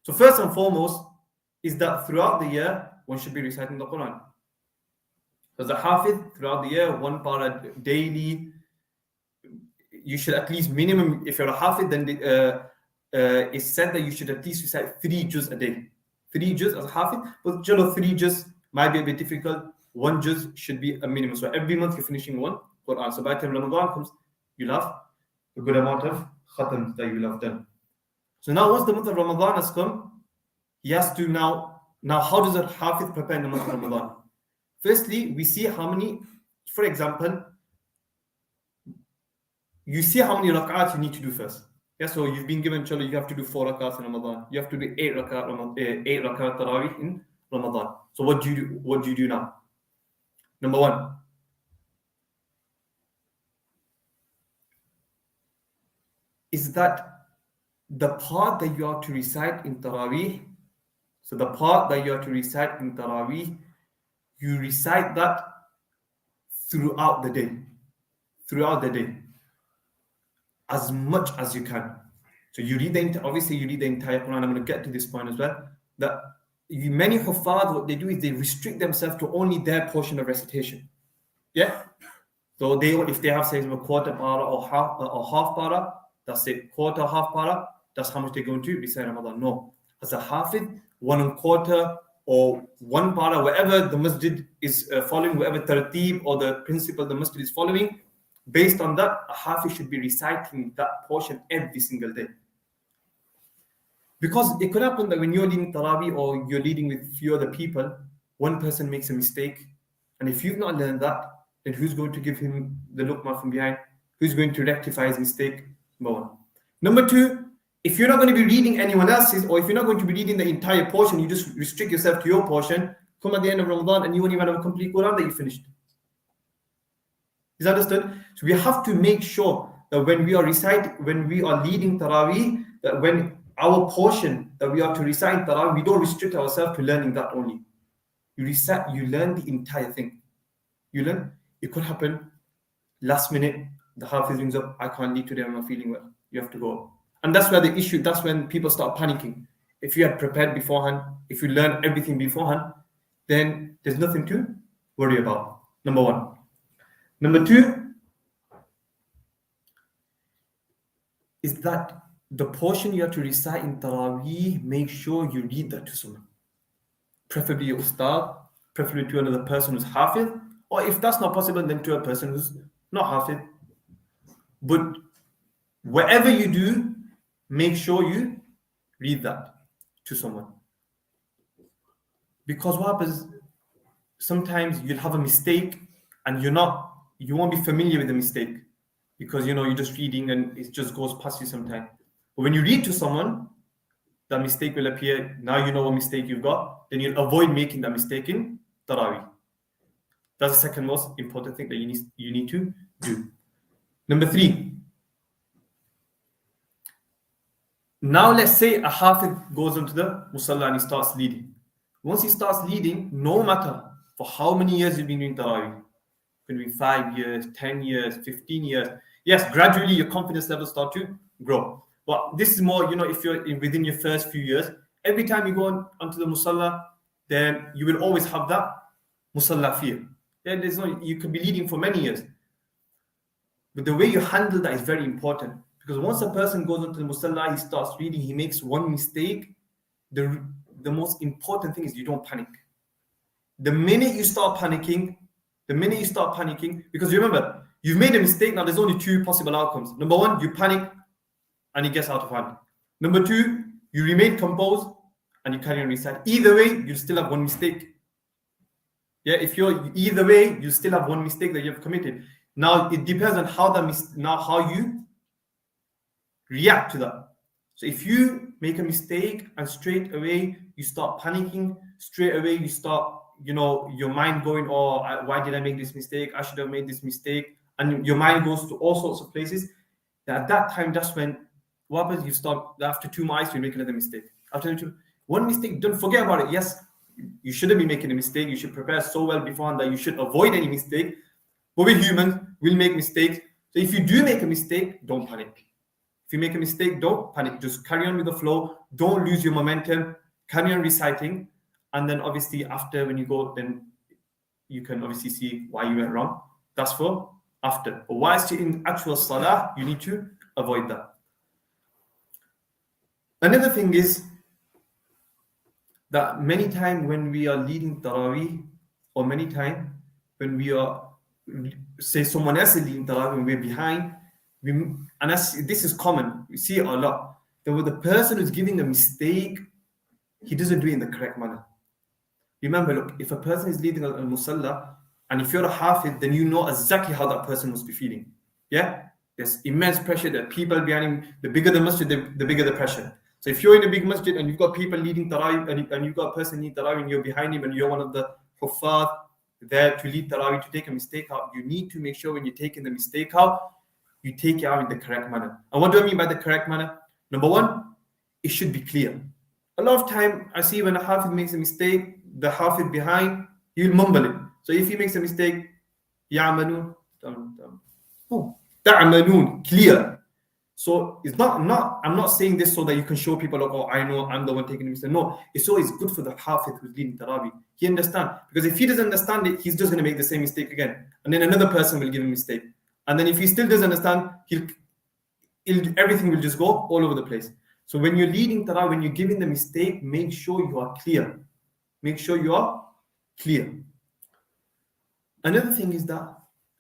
So first and foremost is that throughout the year, one should be reciting the Quran. As a Hafid, throughout the year, one para daily, you should at least minimum, if you're a Hafid, then it's said that you should at least recite 3 juz a day. 3 juz as a Hafid, but 3 juz might be a bit difficult. 1 juz should be a minimum. So every month you're finishing 1 Quran. So by the time Ramadan comes, you'll have a good amount of khatams that you'll have done. So now once the month of Ramadan has come, he has to now how does a Hafid prepare in the month of Ramadan? Firstly, we see how many, for example, you see how many rak'ats you need to do first. Yeah, so you've been given, you have to do 4 rak'ats in Ramadan. You have to do 8 rakat Taraweeh in Ramadan. So what do you do now? Number 1, is that the part that you have to recite in Taraweeh. So the part that you have to recite in Taraweeh, you recite that throughout the day, as much as you can. So you read obviously you read the entire Quran. I'm going to get to this point as well. That many Huffaz, what they do is they restrict themselves to only their portion of recitation. Yeah. So if they have, say, a quarter para or half para, that's it. Quarter, half para, that's how much they're going to recite Ramadan. No. As a Hafid, 1/4 or 1 para, wherever the masjid is following, whatever tartib or the principle the masjid is following, based on that, a Hafiz should be reciting that portion every single day. Because it could happen that when you're leading Taraweeh or you're leading with few other people, one person makes a mistake. And if you've not learned that, then who's going to give him the luqma from behind? Who's going to rectify his mistake? Number 1. Number 2, if you're not going to be reading anyone else's, or if you're not going to be reading the entire portion, you just restrict yourself to your portion, come at the end of Ramadan and you won't even have a complete Quran that you finished. Is that understood? So we have to make sure that when we are leading Taraweeh, that when our portion that we have to recite Taraweeh, we don't restrict ourselves to learning that only. You learn the entire thing. You learn. It could happen last minute, the Hafiz rings up, I can't lead today, I'm not feeling well. you have to go. And that's where the issue, that's when people start panicking. If you had prepared beforehand, if you learn everything beforehand, then there's nothing to worry about. Number one. Number two is that the portion you have to recite in taraweeh, make sure you read that to someone. Preferably your ustad, preferably to another person who's hafiz, or if that's not possible, then to a person who's not hafiz. But whatever you do, make sure you read that to someone. Because what happens, sometimes you'll have a mistake and you won't be familiar with the mistake because you're just reading and it just goes past you sometimes. But when you read to someone, that mistake will appear. Now you know what mistake you've got, then you'll avoid making that mistake in taraweeh. That's the second most important thing that you need to do. Number three. Now let's say a hafiz goes into the musalla and he starts leading. Once he starts leading, no matter for how many years you've been doing taraweeh, could be 5 years, 10 years, 15 years. Yes, gradually your confidence levels start to grow. But this is more, if you're within your first few years, every time you go onto the musalla, then you will always have that musalla fear. Then you could be leading for many years. But the way you handle that is very important. Because once a person goes into the musalla, he starts reading, he makes one mistake, the most important thing is you don't panic. The minute you start panicking, because remember, you've made a mistake, now there's only two possible outcomes. Number one, you panic and it gets out of hand. Number two, you remain composed and you carry on reciting. Either way, you still have one mistake. Yeah, either way, you still have one mistake that you've committed. Now, it depends on how you react to that. So if you make a mistake and straight away you start panicking, straight away you start, your mind going, oh, why did I make this mistake? I should have made this mistake. And your mind goes to all sorts of places. At that time, that's when, what happens? You start, after 2 months, you make another mistake. After one mistake, don't forget about it. Yes, you shouldn't be making a mistake. You should prepare so well beforehand that you should avoid any mistake. But we're humans, we'll make mistakes. So if you do make a mistake, don't panic. If you make a mistake, don't panic. Just carry on with the flow. Don't lose your momentum. Carry on reciting. And then obviously after, when you go, then you can obviously see why you went wrong. That's for after. But whilst you're in actual salah, you need to avoid that. Another thing is that many times when we are leading taraweeh, or many times when we are, say someone else is leading taraweeh and we're behind, this is common, we see it a lot. That the person who's giving a mistake, he doesn't do it in the correct manner. Remember, look, if a person is leading a musalla, and if you're a hafiz, then you know exactly how that person must be feeling. Yeah? There's immense pressure, there are people behind him. The bigger the masjid, the bigger the pressure. So if you're in a big masjid and you've got people leading taraweeh, and you've got a person leading taraweeh and you're behind him and you're one of the Huffaz there to lead taraweeh, to take a mistake out, you need to make sure when you're taking the mistake out, you take it out in the correct manner. And what do I mean by the correct manner? Number one, it should be clear. A lot of time I see when a hafiz makes a mistake, the hafiz behind, he'll mumble it. So if he makes a mistake, ya'manun, ta'manun, clear. So it's I'm not saying this so that you can show people, like, oh, I know I'm the one taking the mistake. No, it's always good for the hafiz who's leading taraweeh. He understands. Because if he doesn't understand it, he's just going to make the same mistake again. And then another person will give him a mistake. And then if he still doesn't understand, everything will just go all over the place. So when you're leading taraweeh, when you're giving the mistake, make sure you are clear. Make sure you are clear. Another thing is that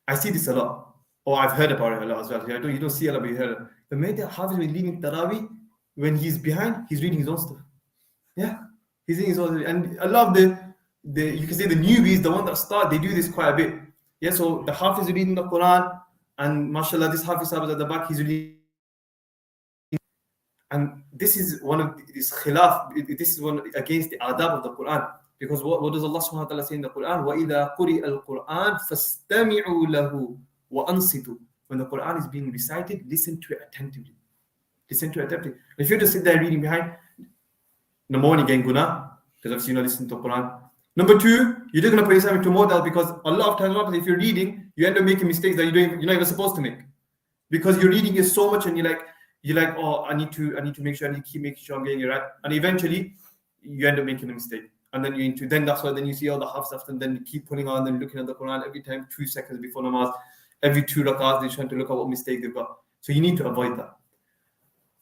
I see this a lot, or I've heard about it a lot as well. You don't see a lot, but you heard it. The minute the hafiz is leading taraweeh, when he's behind, he's reading his own stuff. Yeah, he's reading his own stuff. And a lot of the you can say the newbies, the one that start, they do this quite a bit. Yeah, so the hafiz is reading the Quran, and mashallah, this hafiz is at the back, he's reading. And this is one of this khilaf, this is one against the adab of the Quran. Because what does Allah subhanahu wa ta'ala say in the Quran? وَإِذَا قُرِئَ الْقُرْآنِ فَاسْتَمِعُوا لَهُ وَأَنصِتُوا. When the Quran is being recited, listen to it attentively. Listen to it attentively. If you just sit there reading behind, number one, you're getting guna, because obviously you're not listening to the Quran. Number two, you're just going to put yourself into model, because a lot of times, if you're reading, you end up making mistakes that you're not even supposed to make. Because you're reading it so much and you're like, you're like, oh, I need to make sure, I need to keep making sure I'm getting it right, and eventually you end up making a mistake, and then then that's why then you see all the Huffaz, and then you keep putting on and looking at the Quran every time 2 seconds before namaz, every 2 rakats they're trying to look at what mistake they've got. So you need to avoid that.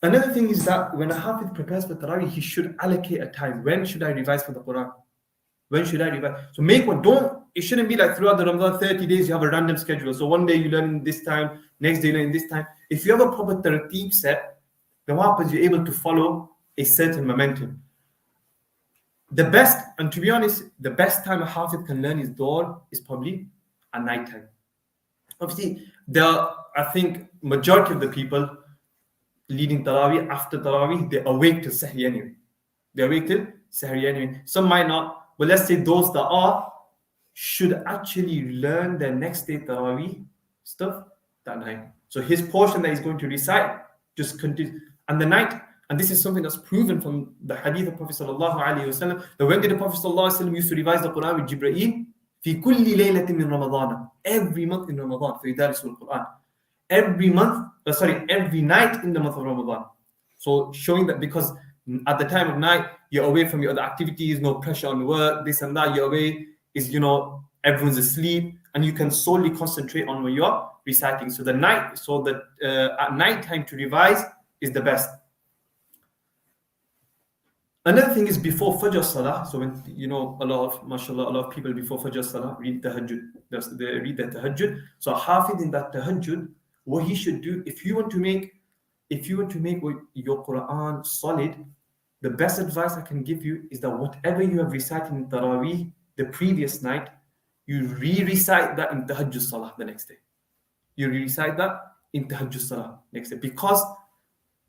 Another thing is that when a Hafiz prepares for Taraweeh, he should allocate a time. When should I revise for the Quran? When should I revise? So make one. It shouldn't be like throughout the Ramadan 30 days you have a random schedule. So one day you learn this time, next day you learn this time. If you have a proper tartib set, then what happens? You're able to follow a certain momentum. The best, and to be honest, the best time a Hafiz can learn his Dawn is probably at night time. Obviously, I think majority of the people leading Taraweeh, after Taraweeh, they're awake till Sahri anyway. They're awake till Sahri anyway. Some might not, but let's say those that are should actually learn their next day Taraweeh stuff that night. So his portion that he's going to recite just continue. And the night, and this is something that's proven from the hadith of Prophet sallallahu alaihi wasallam, that when did the Prophet sallallahu alaihi wasallam used to revise the Quran with Jibreel? في كل ليلة من رمضان. Every month in Ramadan, فيدارس القرآن. Every night in the month of Ramadan. So showing that, because at the time of night, you're away from your other activities, no pressure on work, this and that, you're away, everyone's asleep, and you can solely concentrate on what you're reciting. So at night time to revise is the best. Another thing is before Fajr Salah. So when, a lot of people before Fajr Salah read Tahajjud. They read the Tahajjud. So Hafiz in that Tahajjud, what he should do, if you want to make your Quran solid, the best advice I can give you is that whatever you have recited in Taraweeh the previous night, you re-recite that in Tahajjud Salah the next day. You re-recite that in Tahajjud Salah next day. Because,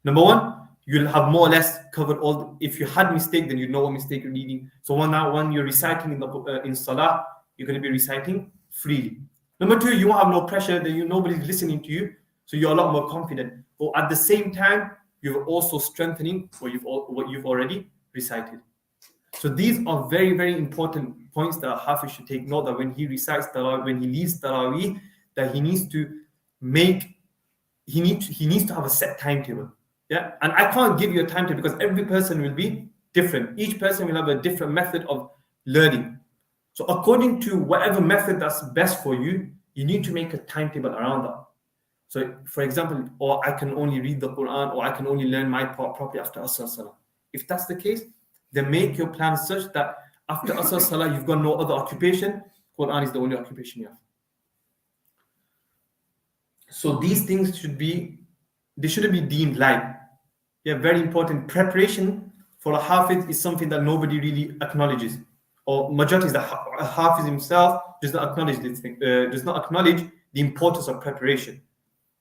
number one, you'll have more or less covered if you had mistake, then you know what mistake you're reading. So when you're reciting in Salah, you're going to be reciting freely. Number two, you won't have no pressure, then nobody's listening to you, so you're a lot more confident. But at the same time, you're also strengthening what you've already recited. So these are very, very important points that a Hafiz should take note, that when he recites Taraweeh, when he leads Taraweeh, that he needs to have a set timetable. Yeah, and I can't give you a timetable because every person will be different. Each person will have a different method of learning. So according to whatever method that's best for you, you need to make a timetable around that. So for example, or I can only read the Quran, or I can only learn my part properly after Asr Salah. If that's the case, then make your plan such that after Asr Salah, you've got no other occupation. Quran is the only occupation you have. So these things shouldn't be deemed light. Yeah, very important. Preparation for a Hafiz is something that nobody really acknowledges, or majority is the Hafiz himself does not acknowledge this thing, does not acknowledge the importance of preparation.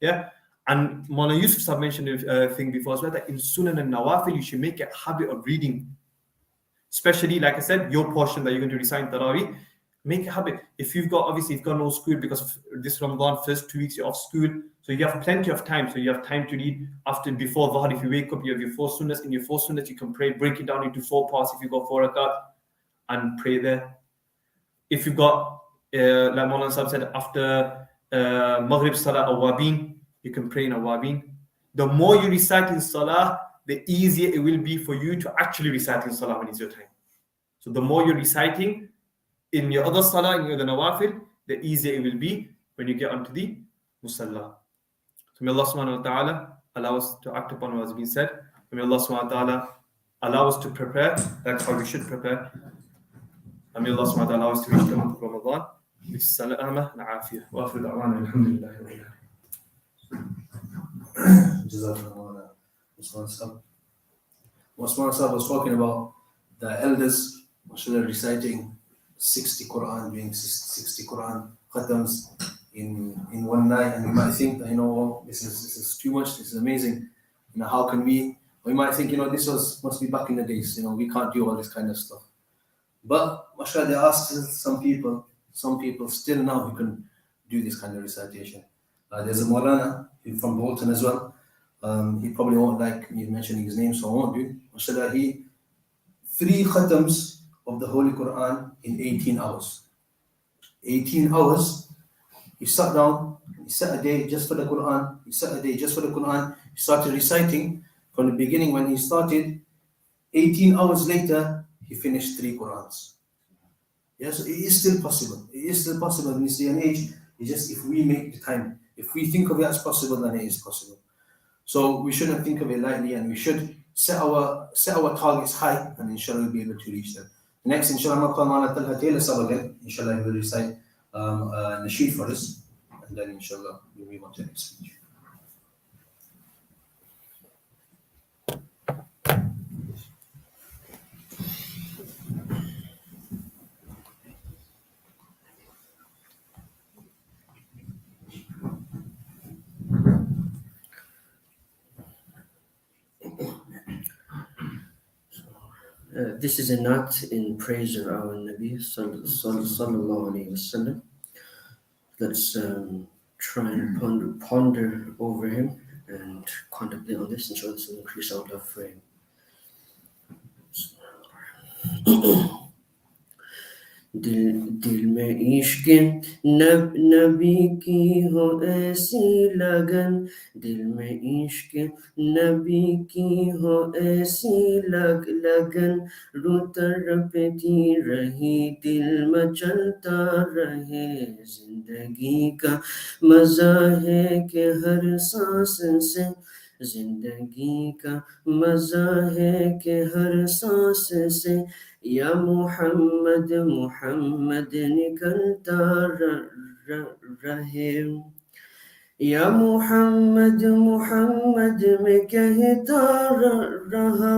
Yeah, and Mawlana Yusuf have mentioned a thing before as well, that in Sunan and Nawafil you should make a habit of reading, especially like I said, your portion that you're going to recite in Taraweeh. Make a habit. If you've got no school, because this Ramadan first 2 weeks you're off school, so you have plenty of time. So you have time to read before Dhuhr. If you wake up, you have your 4 sunnahs. In your 4 sunnahs, you can pray, break it down into 4 parts. If you got 4 rakat, and pray there. If you've got, like Mawlana Sahib said, after Maghrib Salah Awabin, you can pray in Awabin. The more you recite in Salah, the easier it will be for you to actually recite in Salah when it's your time. So the more you're reciting in your other Salah, in your other Nawafil, the easier it will be when you get onto the Musalla. So may Allah subhanahu wa ta'ala allow us to act upon what has been said. May Allah subhanahu wa ta'ala allow us to prepare. That's how we should prepare. And may Allah subhanahu wa ta'ala allow us to reach the month of Ramadan with salama and afiyah. Wa akhiru da'wana alhamdulillahi wa Jazakallah. Osman Sahib was talking about the elders, mashallah, reciting 60 Quran, doing 60 Quran khatams in one night, and you might think, this is too much, this is amazing. How can we might think, this must be back in the days, we can't do all this kind of stuff. But mashallah, there are some people still now who can do this kind of recitation. There's a Maulana from Bolton as well. He probably won't like me mentioning his name, so I won't do. Mashallah, he 3 khatams of the Holy Quran in 18 hours. 18 hours. He sat down, he set a day just for the Quran, He started reciting from the beginning. When he started, 18 hours later, he finished 3 Qurans. Yes, it is still possible. It is still possible in this day and age. It's just if we make the time, if we think of it as possible, then it is possible. So we shouldn't think of it lightly, and we should set our targets high, and inshallah we'll be able to reach them. Next, inshallah, Maqam Talha Taylor Sabagan, inshallah, he will recite Nasheed for us, and then inshallah we'll move on to the next speech. This is a knot in praise of our Nabi sallallahu alayhi wasallam. Let's try and ponder over him and contemplate on this, and so this will increase our love for him. دل میں عشق نبی کی ہو ایسی لگن دل میں عشق نبی کی ہو ایسی لگن رو تڑپتی رہی دل مچلتا رہے زندگی کا مزہ ہے کہ ہر سانس سے زندگی کا مزہ ہے کہ ہر سانس سے یا محمد محمد نکلتا رہے یا محمد محمد میں کہتا رہا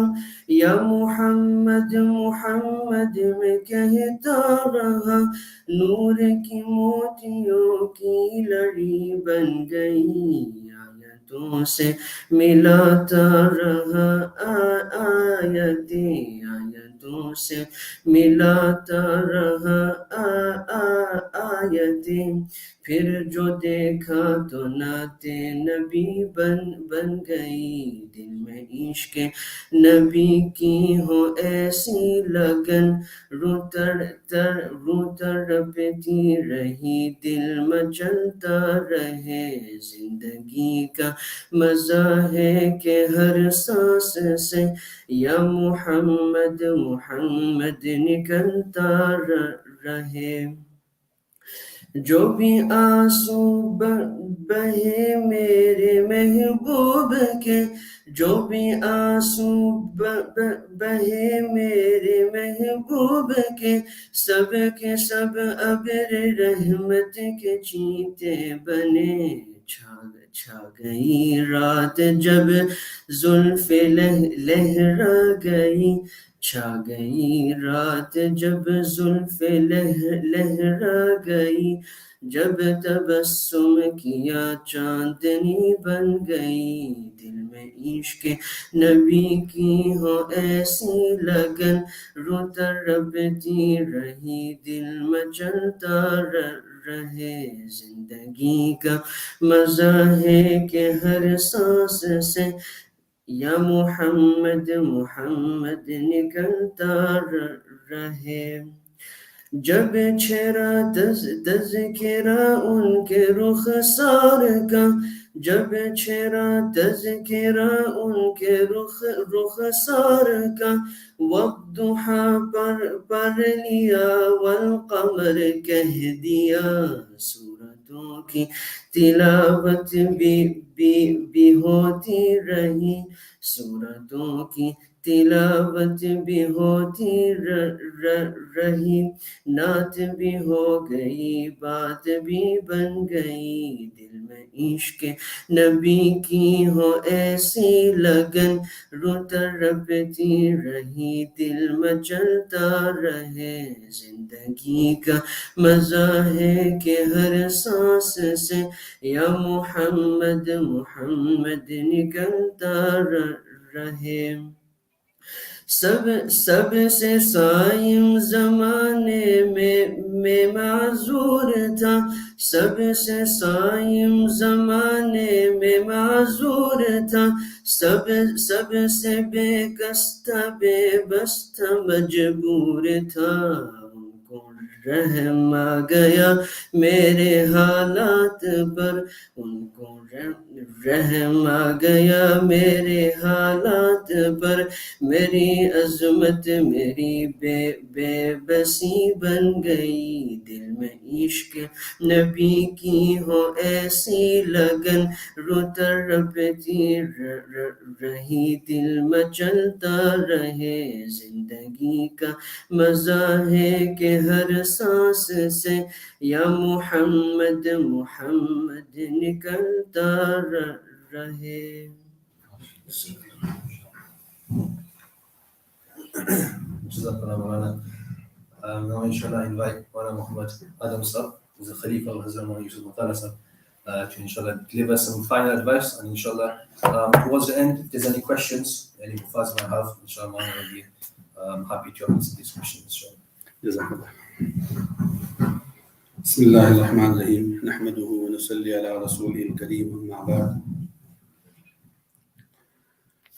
یا محمد محمد میں کہتا رہا نور کی موتیوں کی لڑی بن گئی آیتوں سے ملاتا رہا آیتوں سے ملاتا رہا آیتیں پھر جو دیکھا تو نعت نبی بن گئی دل میں عشق نبی کی ہو ایسی لگن رو تڑپتی رہی دل مچلتا رہے زندگی کا مزہ ہے کہ ہر سانس سے یا محمد محمد نکلتا رہے جو بھی آنسو بہے میرے محبوب کے جو بھی آنسو بہے میرے محبوب کے سب ابر رحمت کے چیتے بنے چھا گئی رات جب زلف لہرا گئی چھا گئی رات جب زلف لہرا گئی جب تبسم کیا چاندنی بن گئی دل میں عشق نبی کی ہو ایسی لگن رو تڑپتی رہی دل مچلتا رہے زندگی کا مزہ ہے کہ ہر سانس سے یا محمد محمد نکلتا رہے جب چھڑا تذکرہ ان کے رخسار کا جب چھڑا تذکرہ ان کے رخسار کا والضحا پر لیا والقمر کہہ دیا سورتوں کی تلاوت بھی ہوتی رہی سورتوں کی تلاوت بھی ہوتی رہی نعت بھی ہو گئی بات بھی بن گئی دل میں عشق نبی کی ہو ایسی لگن رو تڑپتی رہی دل مچلتا رہے زندگی کا مزہ ہے کہ ہر سانس سے یا محمد محمد نکلتا رہے سب سے سائم زمانے میں معذور تھا سب سے سائم زمانے میں معذور تھا سب سے بے بس تھا مجبور تھا ان کو रहम आ गया मेरे हालात पर, उनको रहम आ गया मेरे हालात पर, मेरी अजमत मेरी बेबसी बन गई, दिल में इश्क नबी की हो ऐसी लगन, रोता रबती रही दिल मचलता रहे, जिंदगी का मजा है कि हर सांस से या मोहम्मद मोहम्मद निकलता रहे. Jazakallah Maulana. Now inshallah invite Maulana Muhammad Adam Sab, who's the Khalifa of Hazrat Maulana Yusuf Mutala Sab, to inshallah deliver some final advice, and inshallah towards the end, if there's any questions any Huffaz might have, inshallah Maulana will be happy to answer these questions, inshallah. Jazakallah. Bismillahir Rahmanir Rahim. Nahmaduhu wa nusalli ala Rasulil Kareem, amma ba'd.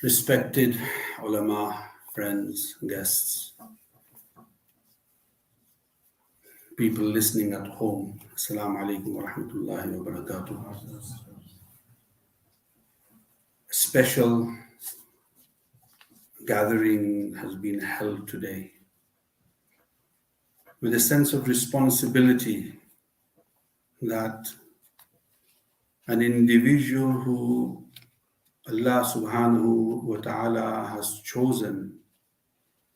Respected ulama, friends, guests, people listening at home, Assalamu alaikum wa rahmatullahi wa barakatuh. A special gathering has been held today with a sense of responsibility that an individual who Allah subhanahu wa ta'ala has chosen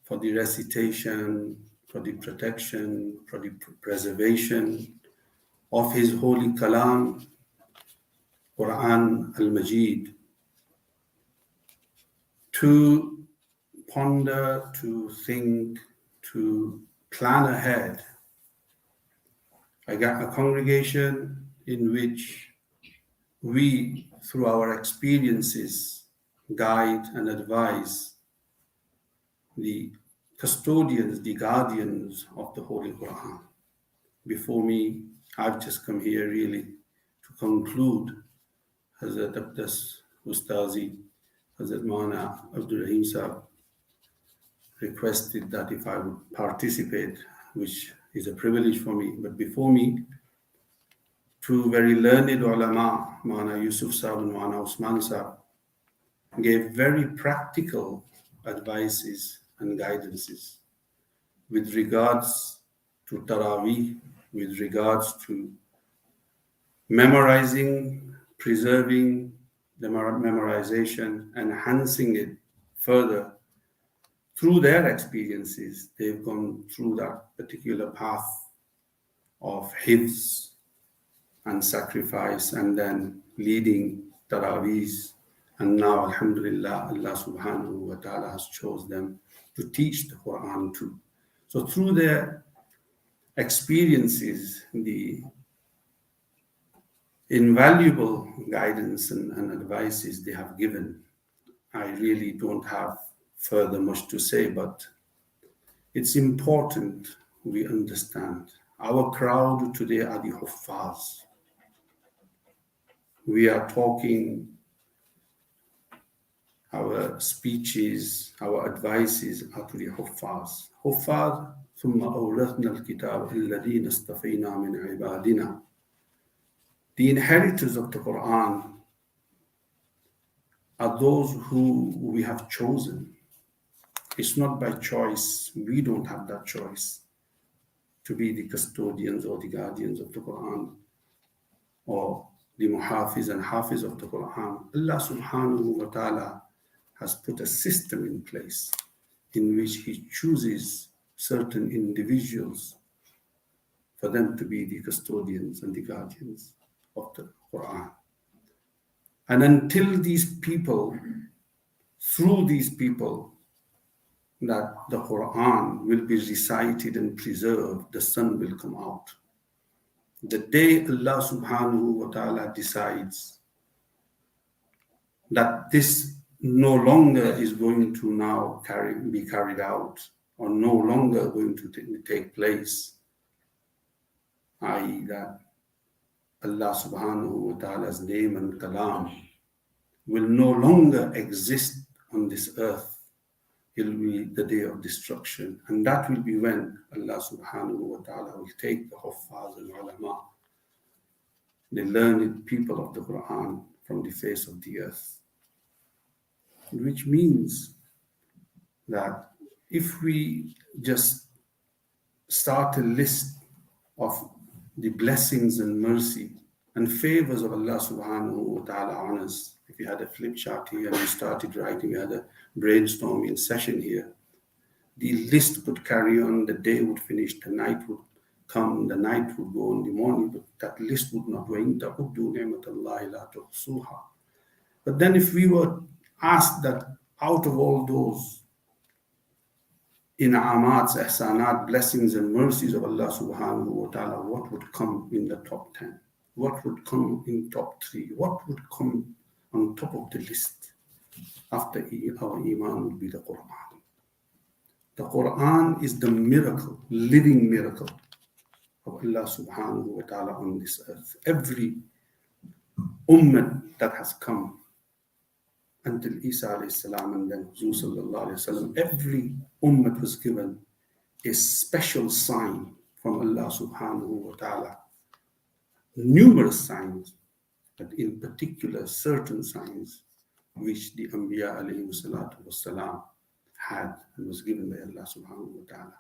for the recitation, for the protection, for the preservation of his holy kalam, Quran al-Majid, to ponder, to think, to plan ahead. I got a congregation in which we, through our experiences, guide and advise the custodians, the guardians of the Holy Quran. Before me, I've just come here really to conclude. Hazrat Abdas Ustazi, Hazrat Maulana Abdul Rahim Sahab requested that if I would participate, which is a privilege for me. But before me, two very learned ulama, Maulana Yusuf Sahab and Maulana Usman Sahab, gave very practical advices and guidances with regards to taraweeh, with regards to memorizing, preserving the memorization, enhancing it further. Through their experiences, they've gone through that particular path of hifz and sacrifice, and then leading taraweehs. And now, alhamdulillah, Allah subhanahu wa ta'ala has chosen them to teach the Quran too. So through their experiences, the invaluable guidance and advices they have given, I really don't have further much to say, but it's important we understand. Our crowd today are the Huffaz. We are talking, our speeches, our advices are to the Huffaz. Huffaz, ثم أورثنا الكتاب الذين اصطفينا من عبادنا. The inheritors of the Quran are those who we have chosen. It's not by choice. We don't have that choice to be the custodians or the guardians of the Quran or the muhafiz and hafiz of the Quran. Allah subhanahu wa ta'ala has put a system in place in which He chooses certain individuals for them to be the custodians and the guardians of the Quran. And until these people, through these people, that the Quran will be recited and preserved, the sun will come out. The day Allah subhanahu wa ta'ala decides that this no longer is going to now be carried out, or no longer going to take place, i.e. that Allah subhanahu wa ta'ala's name and kalam will no longer exist on this earth, it will be the day of destruction. And that will be when Allah subhanahu wa ta'ala will take the Huffaz and ulama, the learned people of the Quran, from the face of the earth. Which means that if we just start a list of the blessings and mercy and favors of Allah subhanahu wa ta'ala on us, if we had a flip chart here and we started writing, we had a brainstorming session here, the list would carry on, the day would finish, the night would come, the night would go in the morning, but that list would not wait. But then if we were asked that out of all those in'amats, ihsanat, blessings and mercies of Allah subhanahu wa ta'ala, what would come in the top 10? What would come in top 3? What would come on top of the list after our iman would be the Quran. The Quran is the miracle, living miracle of Allah subhanahu wa ta'ala on this earth. Every ummah that has come until Isa alayhi salam and then Huzur sallallahu alayhi wasallam, every ummah was given a special sign from Allah subhanahu wa ta'ala. Numerous signs, but in particular certain signs which the Anbiya alayhi salatu wasalam had and was given by Allah subhanahu wa ta'ala.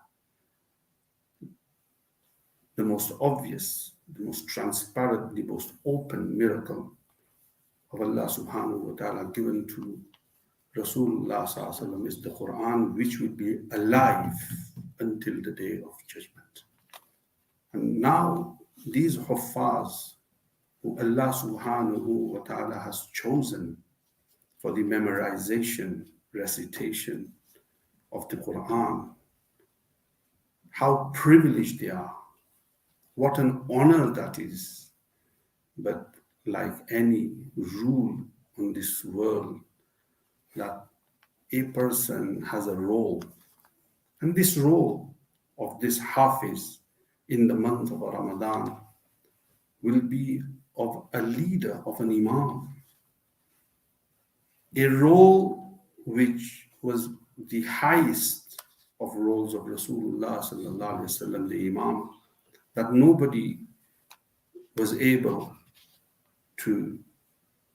The most obvious, the most transparent, the most open miracle of Allah subhanahu wa ta'ala given to Rasulullah sallallahu alaihi wasallam is the Quran, which will be alive until the day of judgment. And now these Huffaz, who Allah subhanahu wa ta'ala has chosen for the memorization, recitation of the Quran, how privileged they are. What an honor that is. But like any rule on this world, that a person has a role. And this role of this Hafiz in the month of Ramadan will be of a leader, of an imam. A role which was the highest of roles of Rasulullah sallallahu alaihi wasallam, the imam, that nobody was able to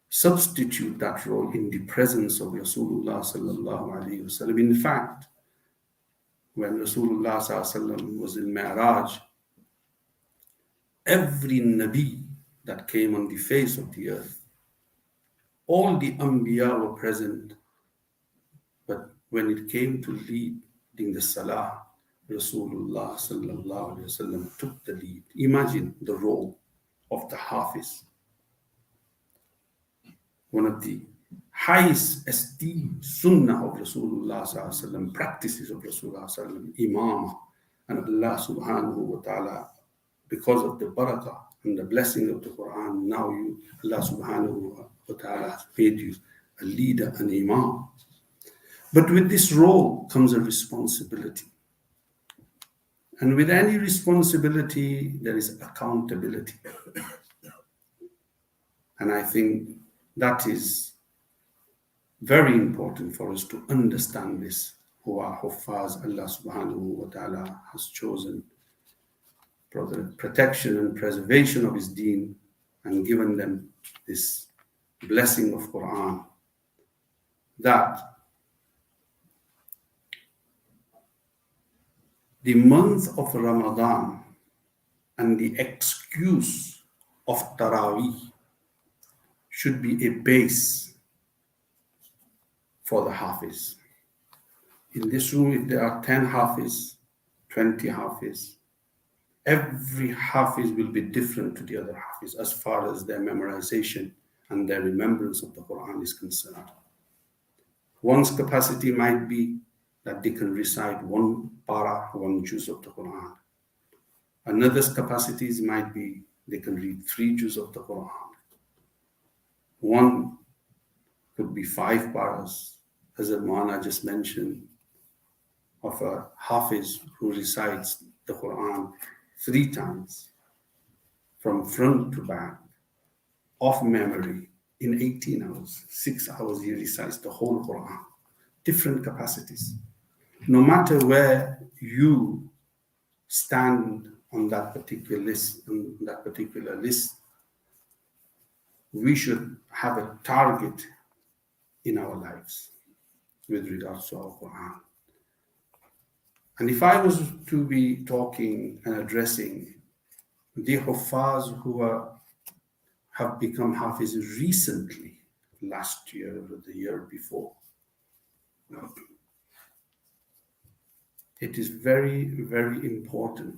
substitute that role in the presence of Rasulullah sallallahu alaihi wasallam. In fact, when Rasulullah sallallahu alaihi wasallam was in Mi'raj, every Nabi that came on the face of the earth, all the Anbiya were present, but when it came to leading the Salah, Rasulullah sallallahu alaihi wasallam took the lead. Imagine the role of the Hafiz. One of the highest esteemed sunnah of Rasulullah sallallahu alaihi wasallam, practices of Rasulullah sallallahu alaihi wasallam, imam, and Allah subhanahu wa ta'ala, because of the barakah and the blessing of the Quran, now Allah subhanahu wa ta'ala has made you a leader, an imam. But with this role comes a responsibility. And with any responsibility, there is accountability. And I think that is very important for us to understand this, who are Huffaz Allah subhanahu wa ta'ala has chosen for the protection and preservation of his deen and given them this blessing of Quran, that the month of Ramadan and the excuse of taraweeh should be a base for the Hafiz. In this room, if there are 10 Hafiz, 20 Hafiz, every Hafiz will be different to the other Hafiz as far as their memorization and their remembrance of the Quran is concerned. One's capacity might be that they can recite one para, one juz of the Quran. Another's capacities might be they can read 3 juz of the Quran. One could be 5 paras, as Mana just mentioned, of a Hafiz who recites the Quran 3 times, from front to back, off memory, in 18 hours, 6 hours he recites the whole Quran. Different capacities. no matter where you stand on that particular list, we should have a target in our lives with regards to our Quran. And if I was to be talking and addressing the Huffaz who have become Hafiz recently, last year or the year before, it is very, very important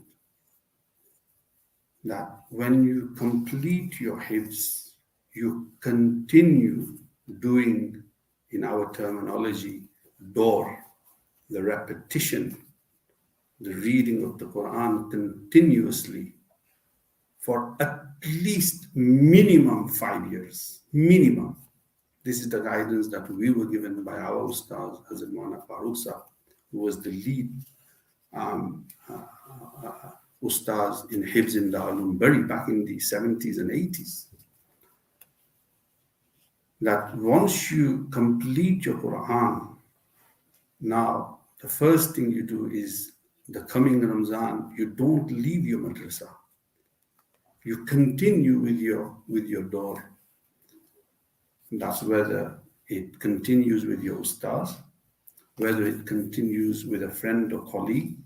that when you complete your hifz, you continue doing, in our terminology, door, the repetition, the reading of the Quran continuously for at least minimum 5 years. Minimum. This is the guidance that we were given by our Ustaz, Hazrat Maulana Farooq Sahib, who was the lead Ustaz in Hibs in Darul Bari back in the 70s and 80s. That once you complete your Quran, now the first thing you do is the coming Ramzan, you don't leave your madrasa. You continue with your door. That's whether it continues with your ustaz, whether it continues with a friend or colleague,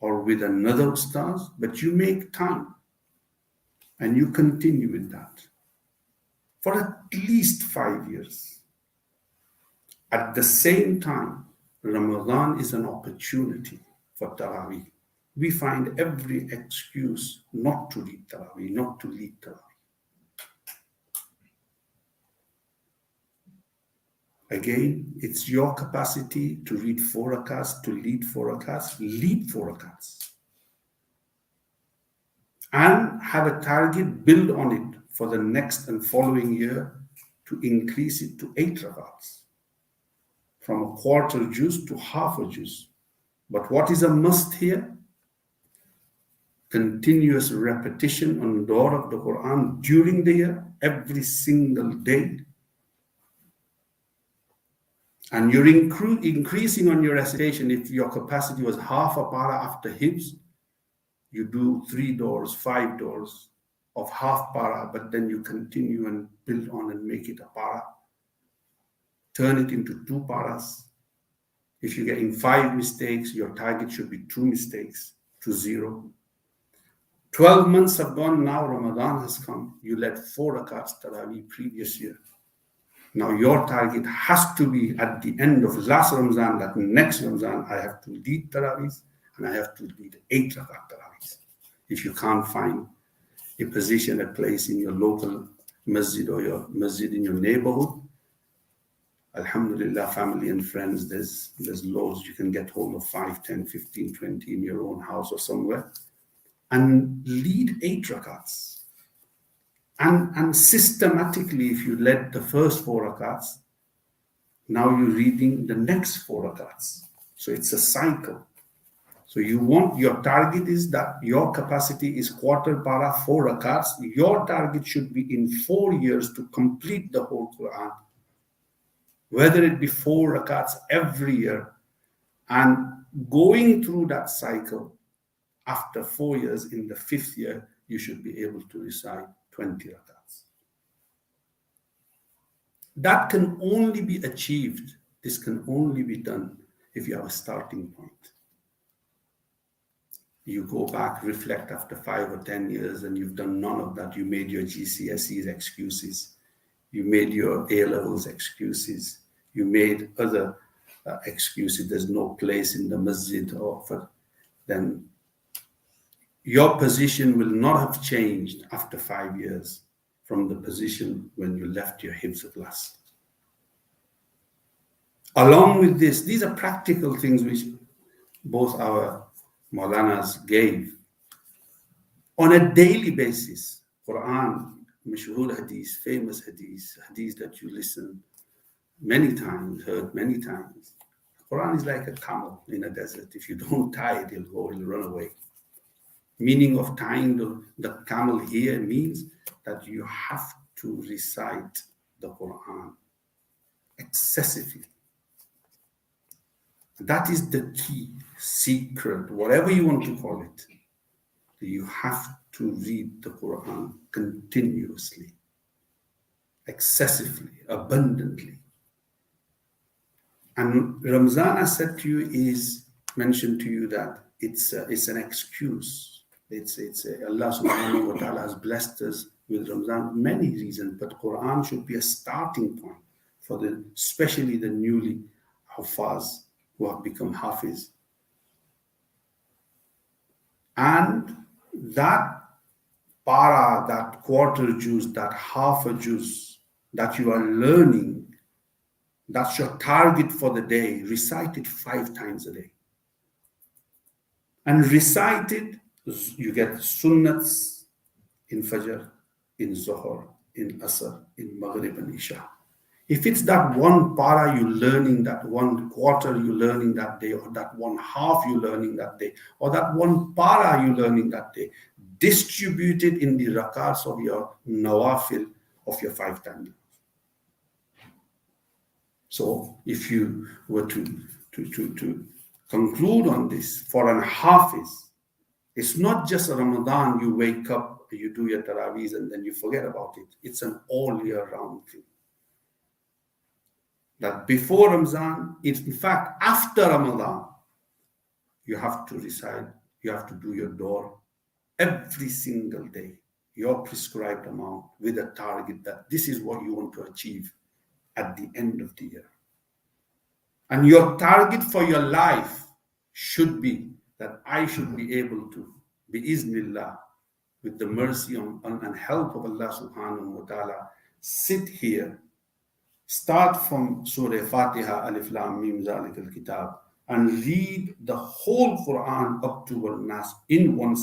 or with another ustaz, but you make time and you continue with that for at least 5 years. At the same time, Ramadan is an opportunity for taraweeh. We find every excuse not to read taraweeh, not to lead taraweeh. Again, it's your capacity to read 4 rakats, to lead 4 rakats, lead 4 rakats. And have a target, build on it for the next and following year to increase it to 8 rakats. From a quarter juz to half a juz. But what is a must here? Continuous repetition on door of the Quran during the year, every single day. And you're increasing on your recitation. If your capacity was half a para after hibs, you do 3 doors, 5 doors of half para, but then you continue and build on and make it a para. Turn it into 2 paras. If you're getting 5 mistakes, your target should be 2 mistakes to 0. 12 months have gone now, Ramadan has come. You led 4 rakats Taraweeh previous year. Now your target has to be at the end of last Ramzan, that next Ramzan, I have to lead Taraweeh and I have to lead 8 rakat Taraweeh. If you can't find a position, a place in your local masjid or your masjid in your neighborhood, Alhamdulillah, family and friends, there's loads. You can get hold of 5, 10, 15, 20 in your own house or somewhere and lead 8 rakats. And systematically, if you led the first 4 rakats, now you're reading the next 4 rakats. So it's a cycle. So your target is that your capacity is quarter para, 4 rakats. Your target should be in 4 years to complete the whole Quran. Whether it be 4 rakats every year, and going through that cycle, after 4 years, in the 5th year, you should be able to recite 20 rakats. That can only be achieved, this can only be done if you have a starting point. You go back, reflect after 5 or 10 years, and you've done none of that. You made your GCSEs excuses. You made your A-levels excuses. You made other excuses. There's no place in the masjid, then your position will not have changed after 5 years from the position when you left your hibs class. Along with this, these are practical things which both our Maulanas gave. On a daily basis, Quran, mashhur hadith, famous hadith that you listen many times, heard many times. Quran is like a camel in a desert. If you don't tie it, he'll run away. Meaning of tying the camel here means that you have to recite the Quran excessively. That is the key, secret, whatever you want to call it. You have to read the Quran continuously, excessively, abundantly. And Ramzan, I said to you, is mentioned to you that it's an excuse. Allah subhanahu wa ta'ala has blessed us with Ramzan, many reasons, but Quran should be a starting point for especially the newly Huffaz who have become Hafiz. And that para, that quarter juz, that half a juz that you are learning, that's your target for the day. Recite it 5 times a day. And recite it, you get sunnats in Fajr, in Zuhr, in Asr, in Maghrib and Isha. If it's that one para you're learning, that one quarter you're learning that day, or that one half you're learning that day, or that one para you're learning that day, distribute it in the rakats of your nawafil of your 5 times. So if you were to conclude on this, for an hafiz, it's not just a Ramadan, you wake up, you do your taraweeh and then you forget about it. It's an all year round thing. That before Ramadan, in fact, after Ramadan, you have to recite, you have to do your door every single day, your prescribed amount with a target that this is what you want to achieve at the end of the year. And your target for your life should be that I should be able to, bi-iznillah, with the mercy and help of Allah subhanahu wa ta'ala, sit here, start from Surah Fatiha, Alif Lam Mim Zalik al-Kitab, and read the whole Quran up to Al-Nas in one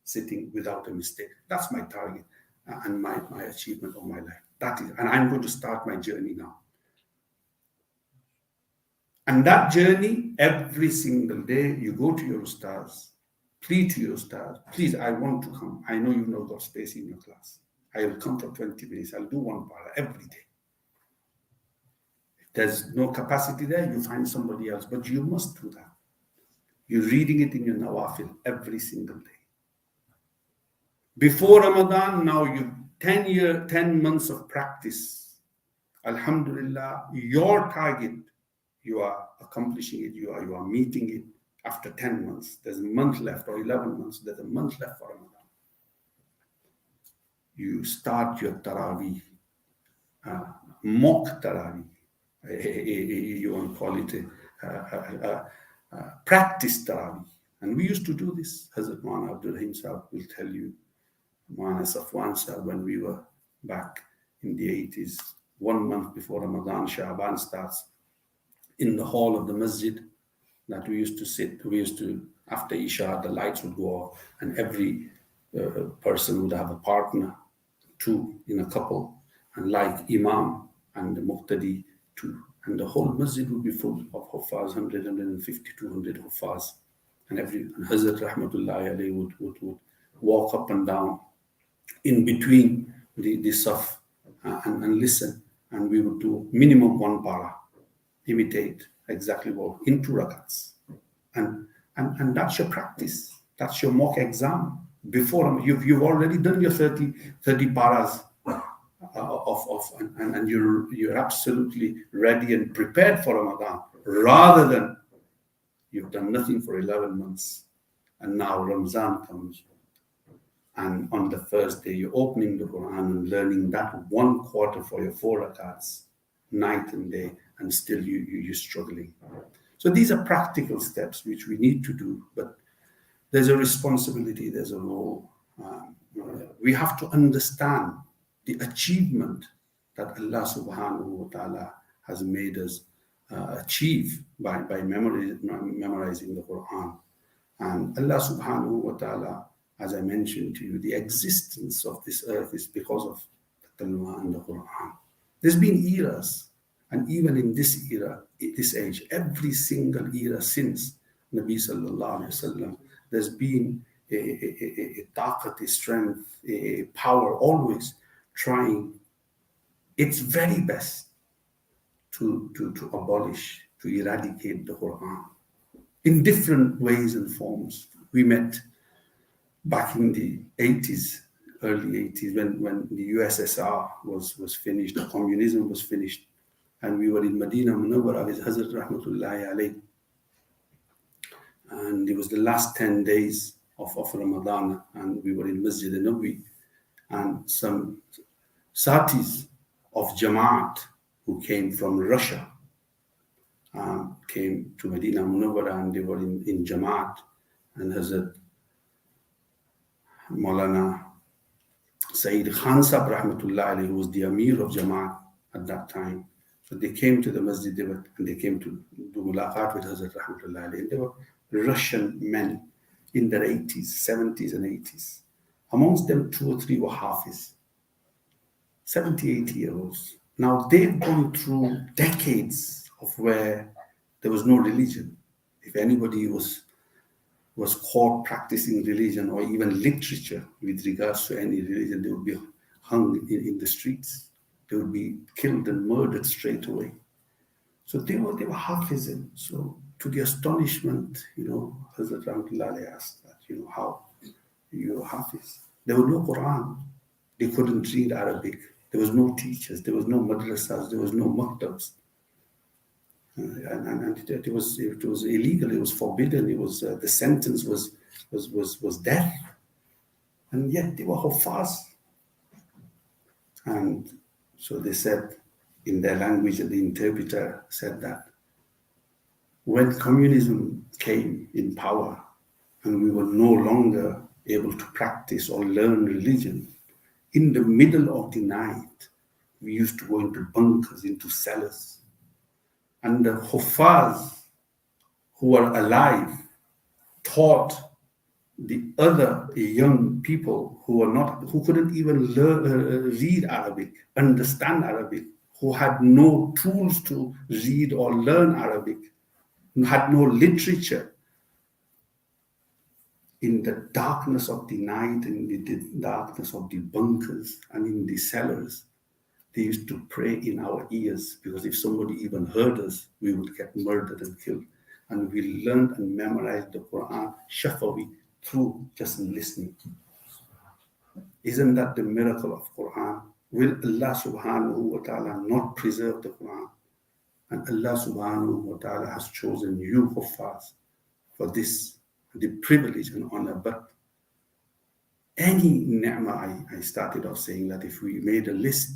sitting without a mistake. That's my target and my achievement of my life. That is, and I'm going to start my journey now. And that journey, every single day, you go to your ustaz, plead to your ustaz, please, I want to come. I know you've not got space in your class. I will come for 20 minutes. I'll do one para every day. If there's no capacity there, you find somebody else, but you must do that. You're reading it in your nawafil every single day. Before Ramadan, now you 10 months of practice. Alhamdulillah, your target, you are accomplishing it, you are meeting it after 10 months. There's a month left, or 11 months, there's a month left for Ramadan. You start your taraweeh, mock taraweeh. You want to call it practice taraweeh. And we used to do this. Hazrat Maulana Abdul himself will tell you, Maulana Safwan sir, when we were back in the 80s, 1 month before Ramadan, Sha'ban starts, in the hall of the masjid that we used to sit, after Isha, the lights would go off, and every person would have a partner, 2 in a couple, and like Imam and the Muqtadi, 2. And the whole masjid would be full of Huffaz, 100, 150, 200 Huffaz. And Hazrat Rahmatullahi alayhi would walk up and down in between the saf and listen. And we would do minimum 1 para. Imitate exactly what in 2 rakats, and that's your practice. That's your mock exam. Before you've already done your 30 paras and you're absolutely ready and prepared for Ramadan, rather than you've done nothing for 11 months and now Ramzan comes, and on the first day you're opening the Quran and learning that 1 quarter for your 4 rakats, night and day, and still you're struggling. So these are practical steps which we need to do, but there's a responsibility, there's a role. We have to understand the achievement that Allah subhanahu wa ta'ala has made us achieve by memorizing the Quran. And Allah subhanahu wa ta'ala, as I mentioned to you, the existence of this earth is because of the Kalima and the Quran. There's been eras, and even in this era, this age, every single era since Nabi sallallahu alayhi wasallam, there's been a taqat, a strength, a power, always trying its very best to abolish, to eradicate the Quran. in different ways and forms. We met back in the 80s, early 80s, when the USSR was finished, the communism was finished, and we were in Medina Munawwara with Hazrat Rahmatullahi alayh. And it was the last 10 days of Ramadan, and we were in Masjid al-Nabi, and some satis of Jamaat who came from Russia came to Medina Munawwara, and they were in Jamaat, and Hazrat Maulana Sayyid Khan Sahib Rahmatullah Ali, who was the Amir of Jamaat at that time. So they came to the masjid, and they came to do mulaqat with Hazrat Rahmatullah Ali. And they were Russian men in their 80s, 70s and 80s. Amongst them, 2 or 3 were Hafiz, 70, 80-year-olds. Now they've gone through decades of where there was no religion. If anybody was caught practicing religion or even literature with regards to any religion, they would be hung in the streets. They would be killed and murdered straight away. So they were Hafizim. So to the astonishment, Hazrat Rahmatullah asked that, how you Hafiz? There was no Quran. They couldn't read Arabic. There was no teachers. There was no madrasas. There was no maktabs. And it was illegal. It was forbidden. It was the sentence was death. And yet they were Huffaz. And so they said in their language, and the interpreter said that when communism came in power and we were no longer able to practice or learn religion, in the middle of the night, we used to go into bunkers, into cellars. And the Huffaz who were alive taught the other young people who couldn't even read Arabic, understand Arabic, who had no tools to read or learn Arabic, who had no literature. In the darkness of the night, in the darkness of the bunkers and in the cellars, they used to pray in our ears, because if somebody even heard us, we would get murdered and killed. And we learned and memorized the Quran shafawi through just listening. Isn't that the miracle of Quran? Will Allah subhanahu wa ta'ala not preserve the Quran? And Allah subhanahu wa ta'ala has chosen you, Huffaz, for this, the privilege and honor. But any ni'mah, I started off saying that if we made a list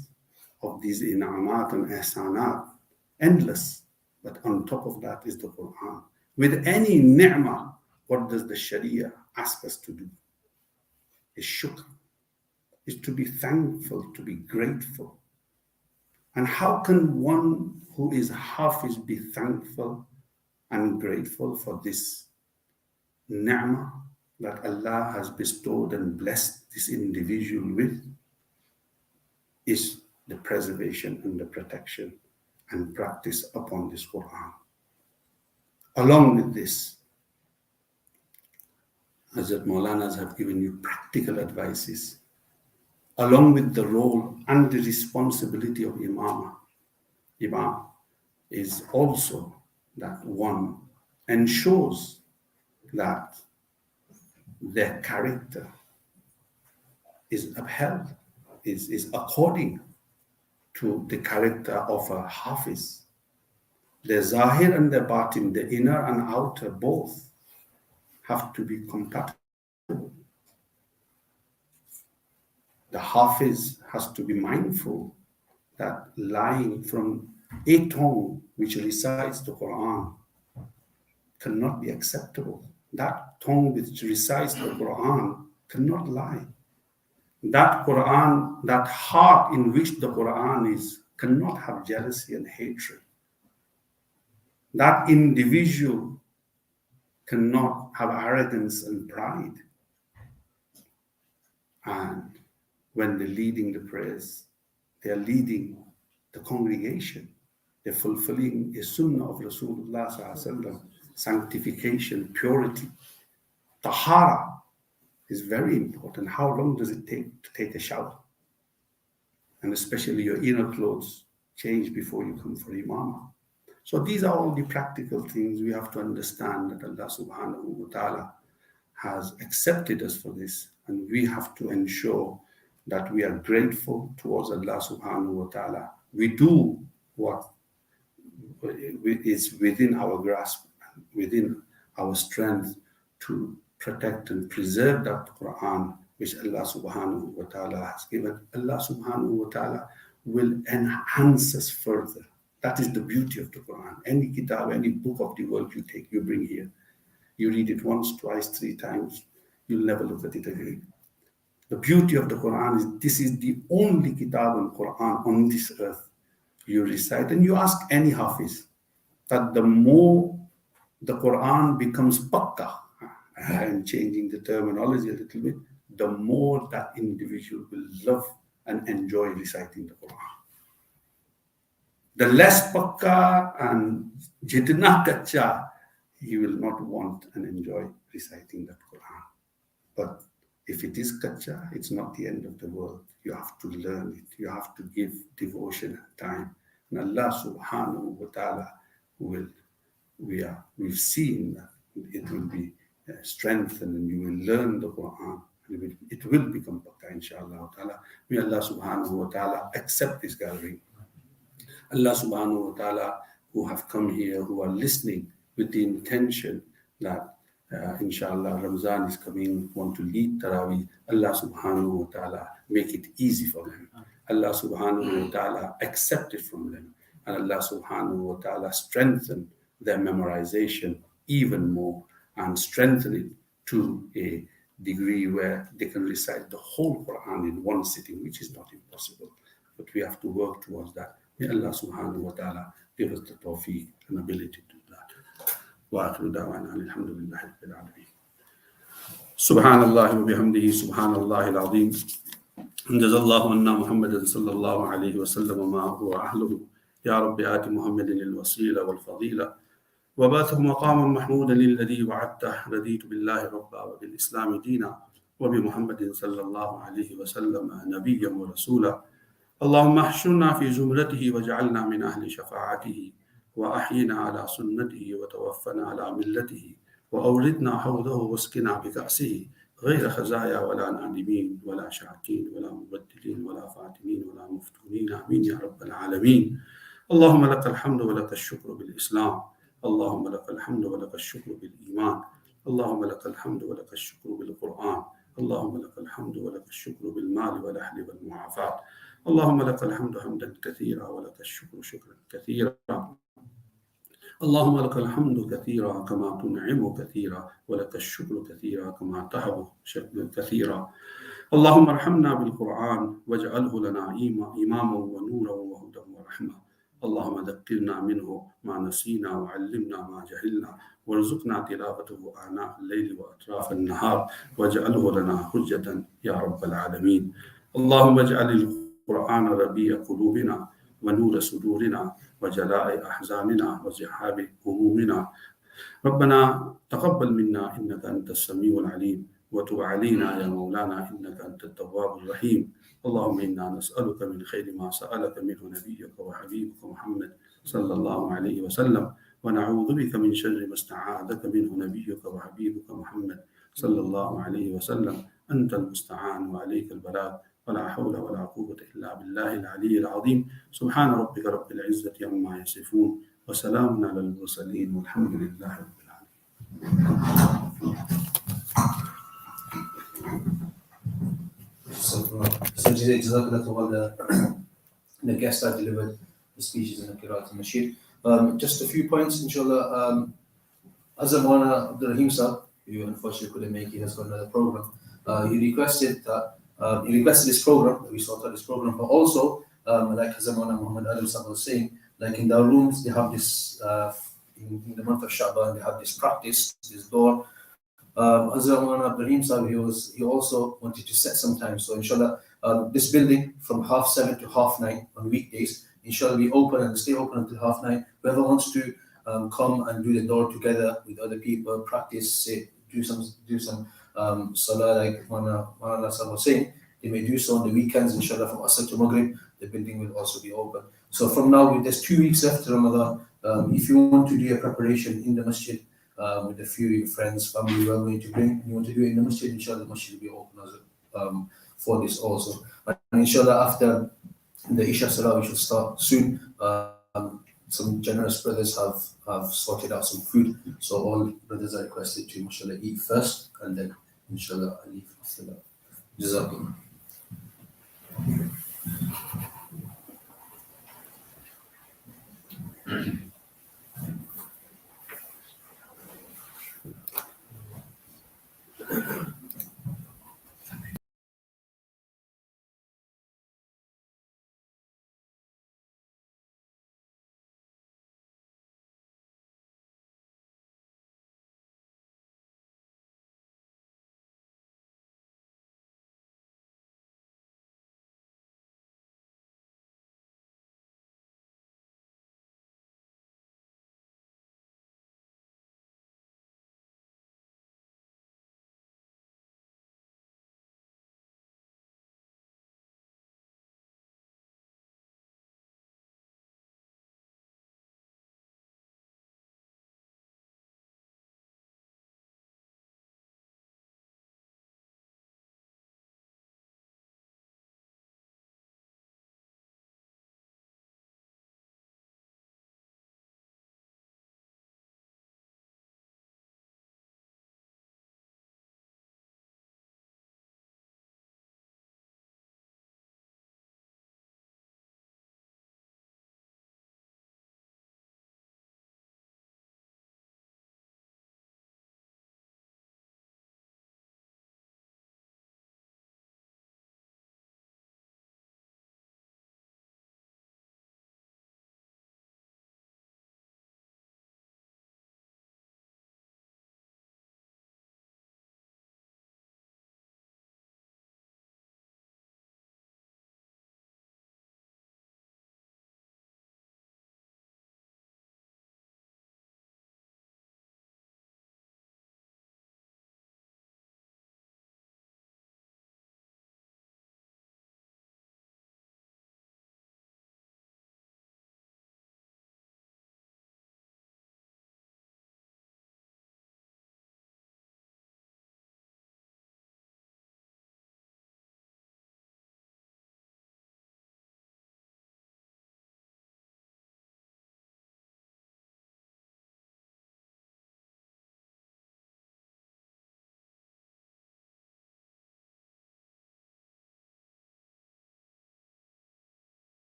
of these in'amat and ihsanat, endless, but on top of that is the Quran. With any ni'mah, what does the Sharia ask us to do? Is shukr, is to be thankful, to be grateful. And how can one who is Hafiz be thankful and grateful for this ni'mah that Allah has bestowed and blessed this individual with? Is the preservation and the protection and practice upon this Quran. Along with this, Hazrat Maulanas have given you practical advices, along with the role and the responsibility of Imam is also that one ensures that their character is upheld, is according to the character of a Hafiz. The Zahir and the Batin, the inner and outer, both have to be compatible. The Hafiz has to be mindful that lying from a tongue which recites the Quran cannot be acceptable. That tongue which recites the Quran cannot lie. That Quran, that heart in which the Quran is, cannot have jealousy and hatred. That individual cannot have arrogance and pride. And when they're leading the prayers, they're leading the congregation. They're fulfilling a sunnah of Rasulullah sallallahu alaihi wasallam, sanctification, purity. Tahara is very important. How long does it take to take a shower? And especially your inner clothes change before you come for imamah. So these are all the practical things we have to understand, that Allah subhanahu wa ta'ala has accepted us for this, and we have to ensure that we are grateful towards Allah subhanahu wa ta'ala. We do what is within our grasp, within our strength, to protect and preserve that Quran which Allah subhanahu wa ta'ala has given. Allah subhanahu wa ta'ala will enhance us further. That is the beauty of the Quran. Any kitab, any book of the world you take, you bring here, you read it once, twice, 3 times, you'll never look at it again. The beauty of the Quran is this is the only kitab and Quran on this earth. You recite and you ask any Hafiz that the more the Quran becomes pakka, I'm changing the terminology a little bit, the more that individual will love and enjoy reciting the Quran. The less pakka and jitna kacha, he will not want and enjoy reciting that Quran. But if it is kacha, it's not the end of the world. You have to learn it. You have to give devotion and time. And Allah subhanahu wa ta'ala we've seen that it will be strengthened, and you will learn the Quran. And it will become pakka, inshallah ta'ala. May Allah subhanahu wa ta'ala accept this gathering. Allah subhanahu wa ta'ala, who have come here, who are listening with the intention that inshallah Ramzan is coming, want to lead taraweeh, Allah subhanahu wa ta'ala make it easy for them. Allah subhanahu wa ta'ala accept it from them, and Allah subhanahu wa ta'ala strengthen their memorization even more, and strengthen it to a degree where they can recite the whole Quran in one sitting, which is not impossible, but we have to work towards that. May Allah subhanahu wa ta'ala give us the tawfiq and ability to do that. وآخر دعوانا الحمد لله رب العالمين. سبحان الله وبحمده سبحان الله العظيم. جزا الله عنا محمد صلى الله عليه وسلم ما هو أهله. يا رب آت محمد الوسيلة والفضيلة وبعثه مقاما محمودا الذي وعدته. رضيت بالله ربا وبالإسلام دينا وبمحمد صلى الله عليه وسلم نبيا ورسولا. اللهم احشرنا في زمرته واجعلنا من أهل شفاعته، وأحينا على سنته وتوفنا على ملته، وأوردنا حوضه واسقنا بكأسه غير خزايا ولا نادمين ولا شاكين ولا مبدلين ولا فاتنين ولا مفتونين. آمين يا رب العالمين. اللهم لك الحمد ولك الشكر بالإسلام. اللهم لك الحمد ولك الشكر بالإيمان. اللهم لك الحمد ولك الشكر بالقرآن. اللهم لك الحمد ولك الشكر بالمال والأهل والمعافاة. اللهم لك الحمد حمدا كثيرا ولك الشكر شكرا كثيرا. اللهم لك الحمد كثيرا كما تنعم كثيرا، ولك الشكر كثيرا كما تهب كثيرا. اللهم ارحمنا بالقرآن واجعله لنا إماما ونورا وهدى ورحمة. اللهم ذكرنا منه ما نسينا وعلمنا ما جهلنا، وارزقنا تلاوته آناء الليل وأطراف النهار، واجعله لنا حجة يا رب العالمين. اللهم اجعل القرآن ربيع قلوبنا ونور صدورنا وجلاء أحزاننا وذهاب همومنا. ربنا تقبل منا إنك أنت السميع العليم، وتب علينا يا مولانا إنك أنت التواب الرحيم. اللهم إنا نسألك من خير ما سألك منه نبيك وحبيبك محمد صلى الله عليه وسلم، ونعوذ بك من شر ما استعاذك منه نبيك وحبيبك محمد صلى الله عليه وسلم. أنت المستعان وعليك البلاغ، ولا حول ولا قوة إلا بالله العلي العظيم. سبحان ربك رب العزة عما يصفون، وسلام على المرسلين، والحمد لله رب العالمين. So Jazakallah to all the guests that delivered the speeches in the Qiraat and Nasheed. Just a few points, inshallah. Azamwana Abdul Rahim Sahib, who unfortunately couldn't make it, he has got another program. He requested this program, we sorted this program, but also, like Azamwana Muhammad Ali Sahib was saying, like in their rooms, they have this, in the month of Sha'ban, they have this practice, this door. Azamwana Abdul Rahim Sahib, he also wanted to set some time. So inshallah, this building from 7:30 to 9:30 on weekdays, inshallah, be open and stay open until 9:30. Whoever wants to come and do the door together with other people, practice, do some salah, like Manana Sahib was saying, they may do so on the weekends, inshallah, from Asr to Maghrib, the building will also be open. So from now, there's 2 weeks left to Ramadan, If you want to do a preparation in the masjid with a few of your friends, family, we're going to bring, you want to do it in the masjid, inshallah, the masjid will be open for this also. And inshallah, after the Isha Salah, we shall start soon. Some generous brothers have sorted out some food, so all brothers are requested to, inshallah, eat first, and then, inshallah, leave after that. Jazakumullah.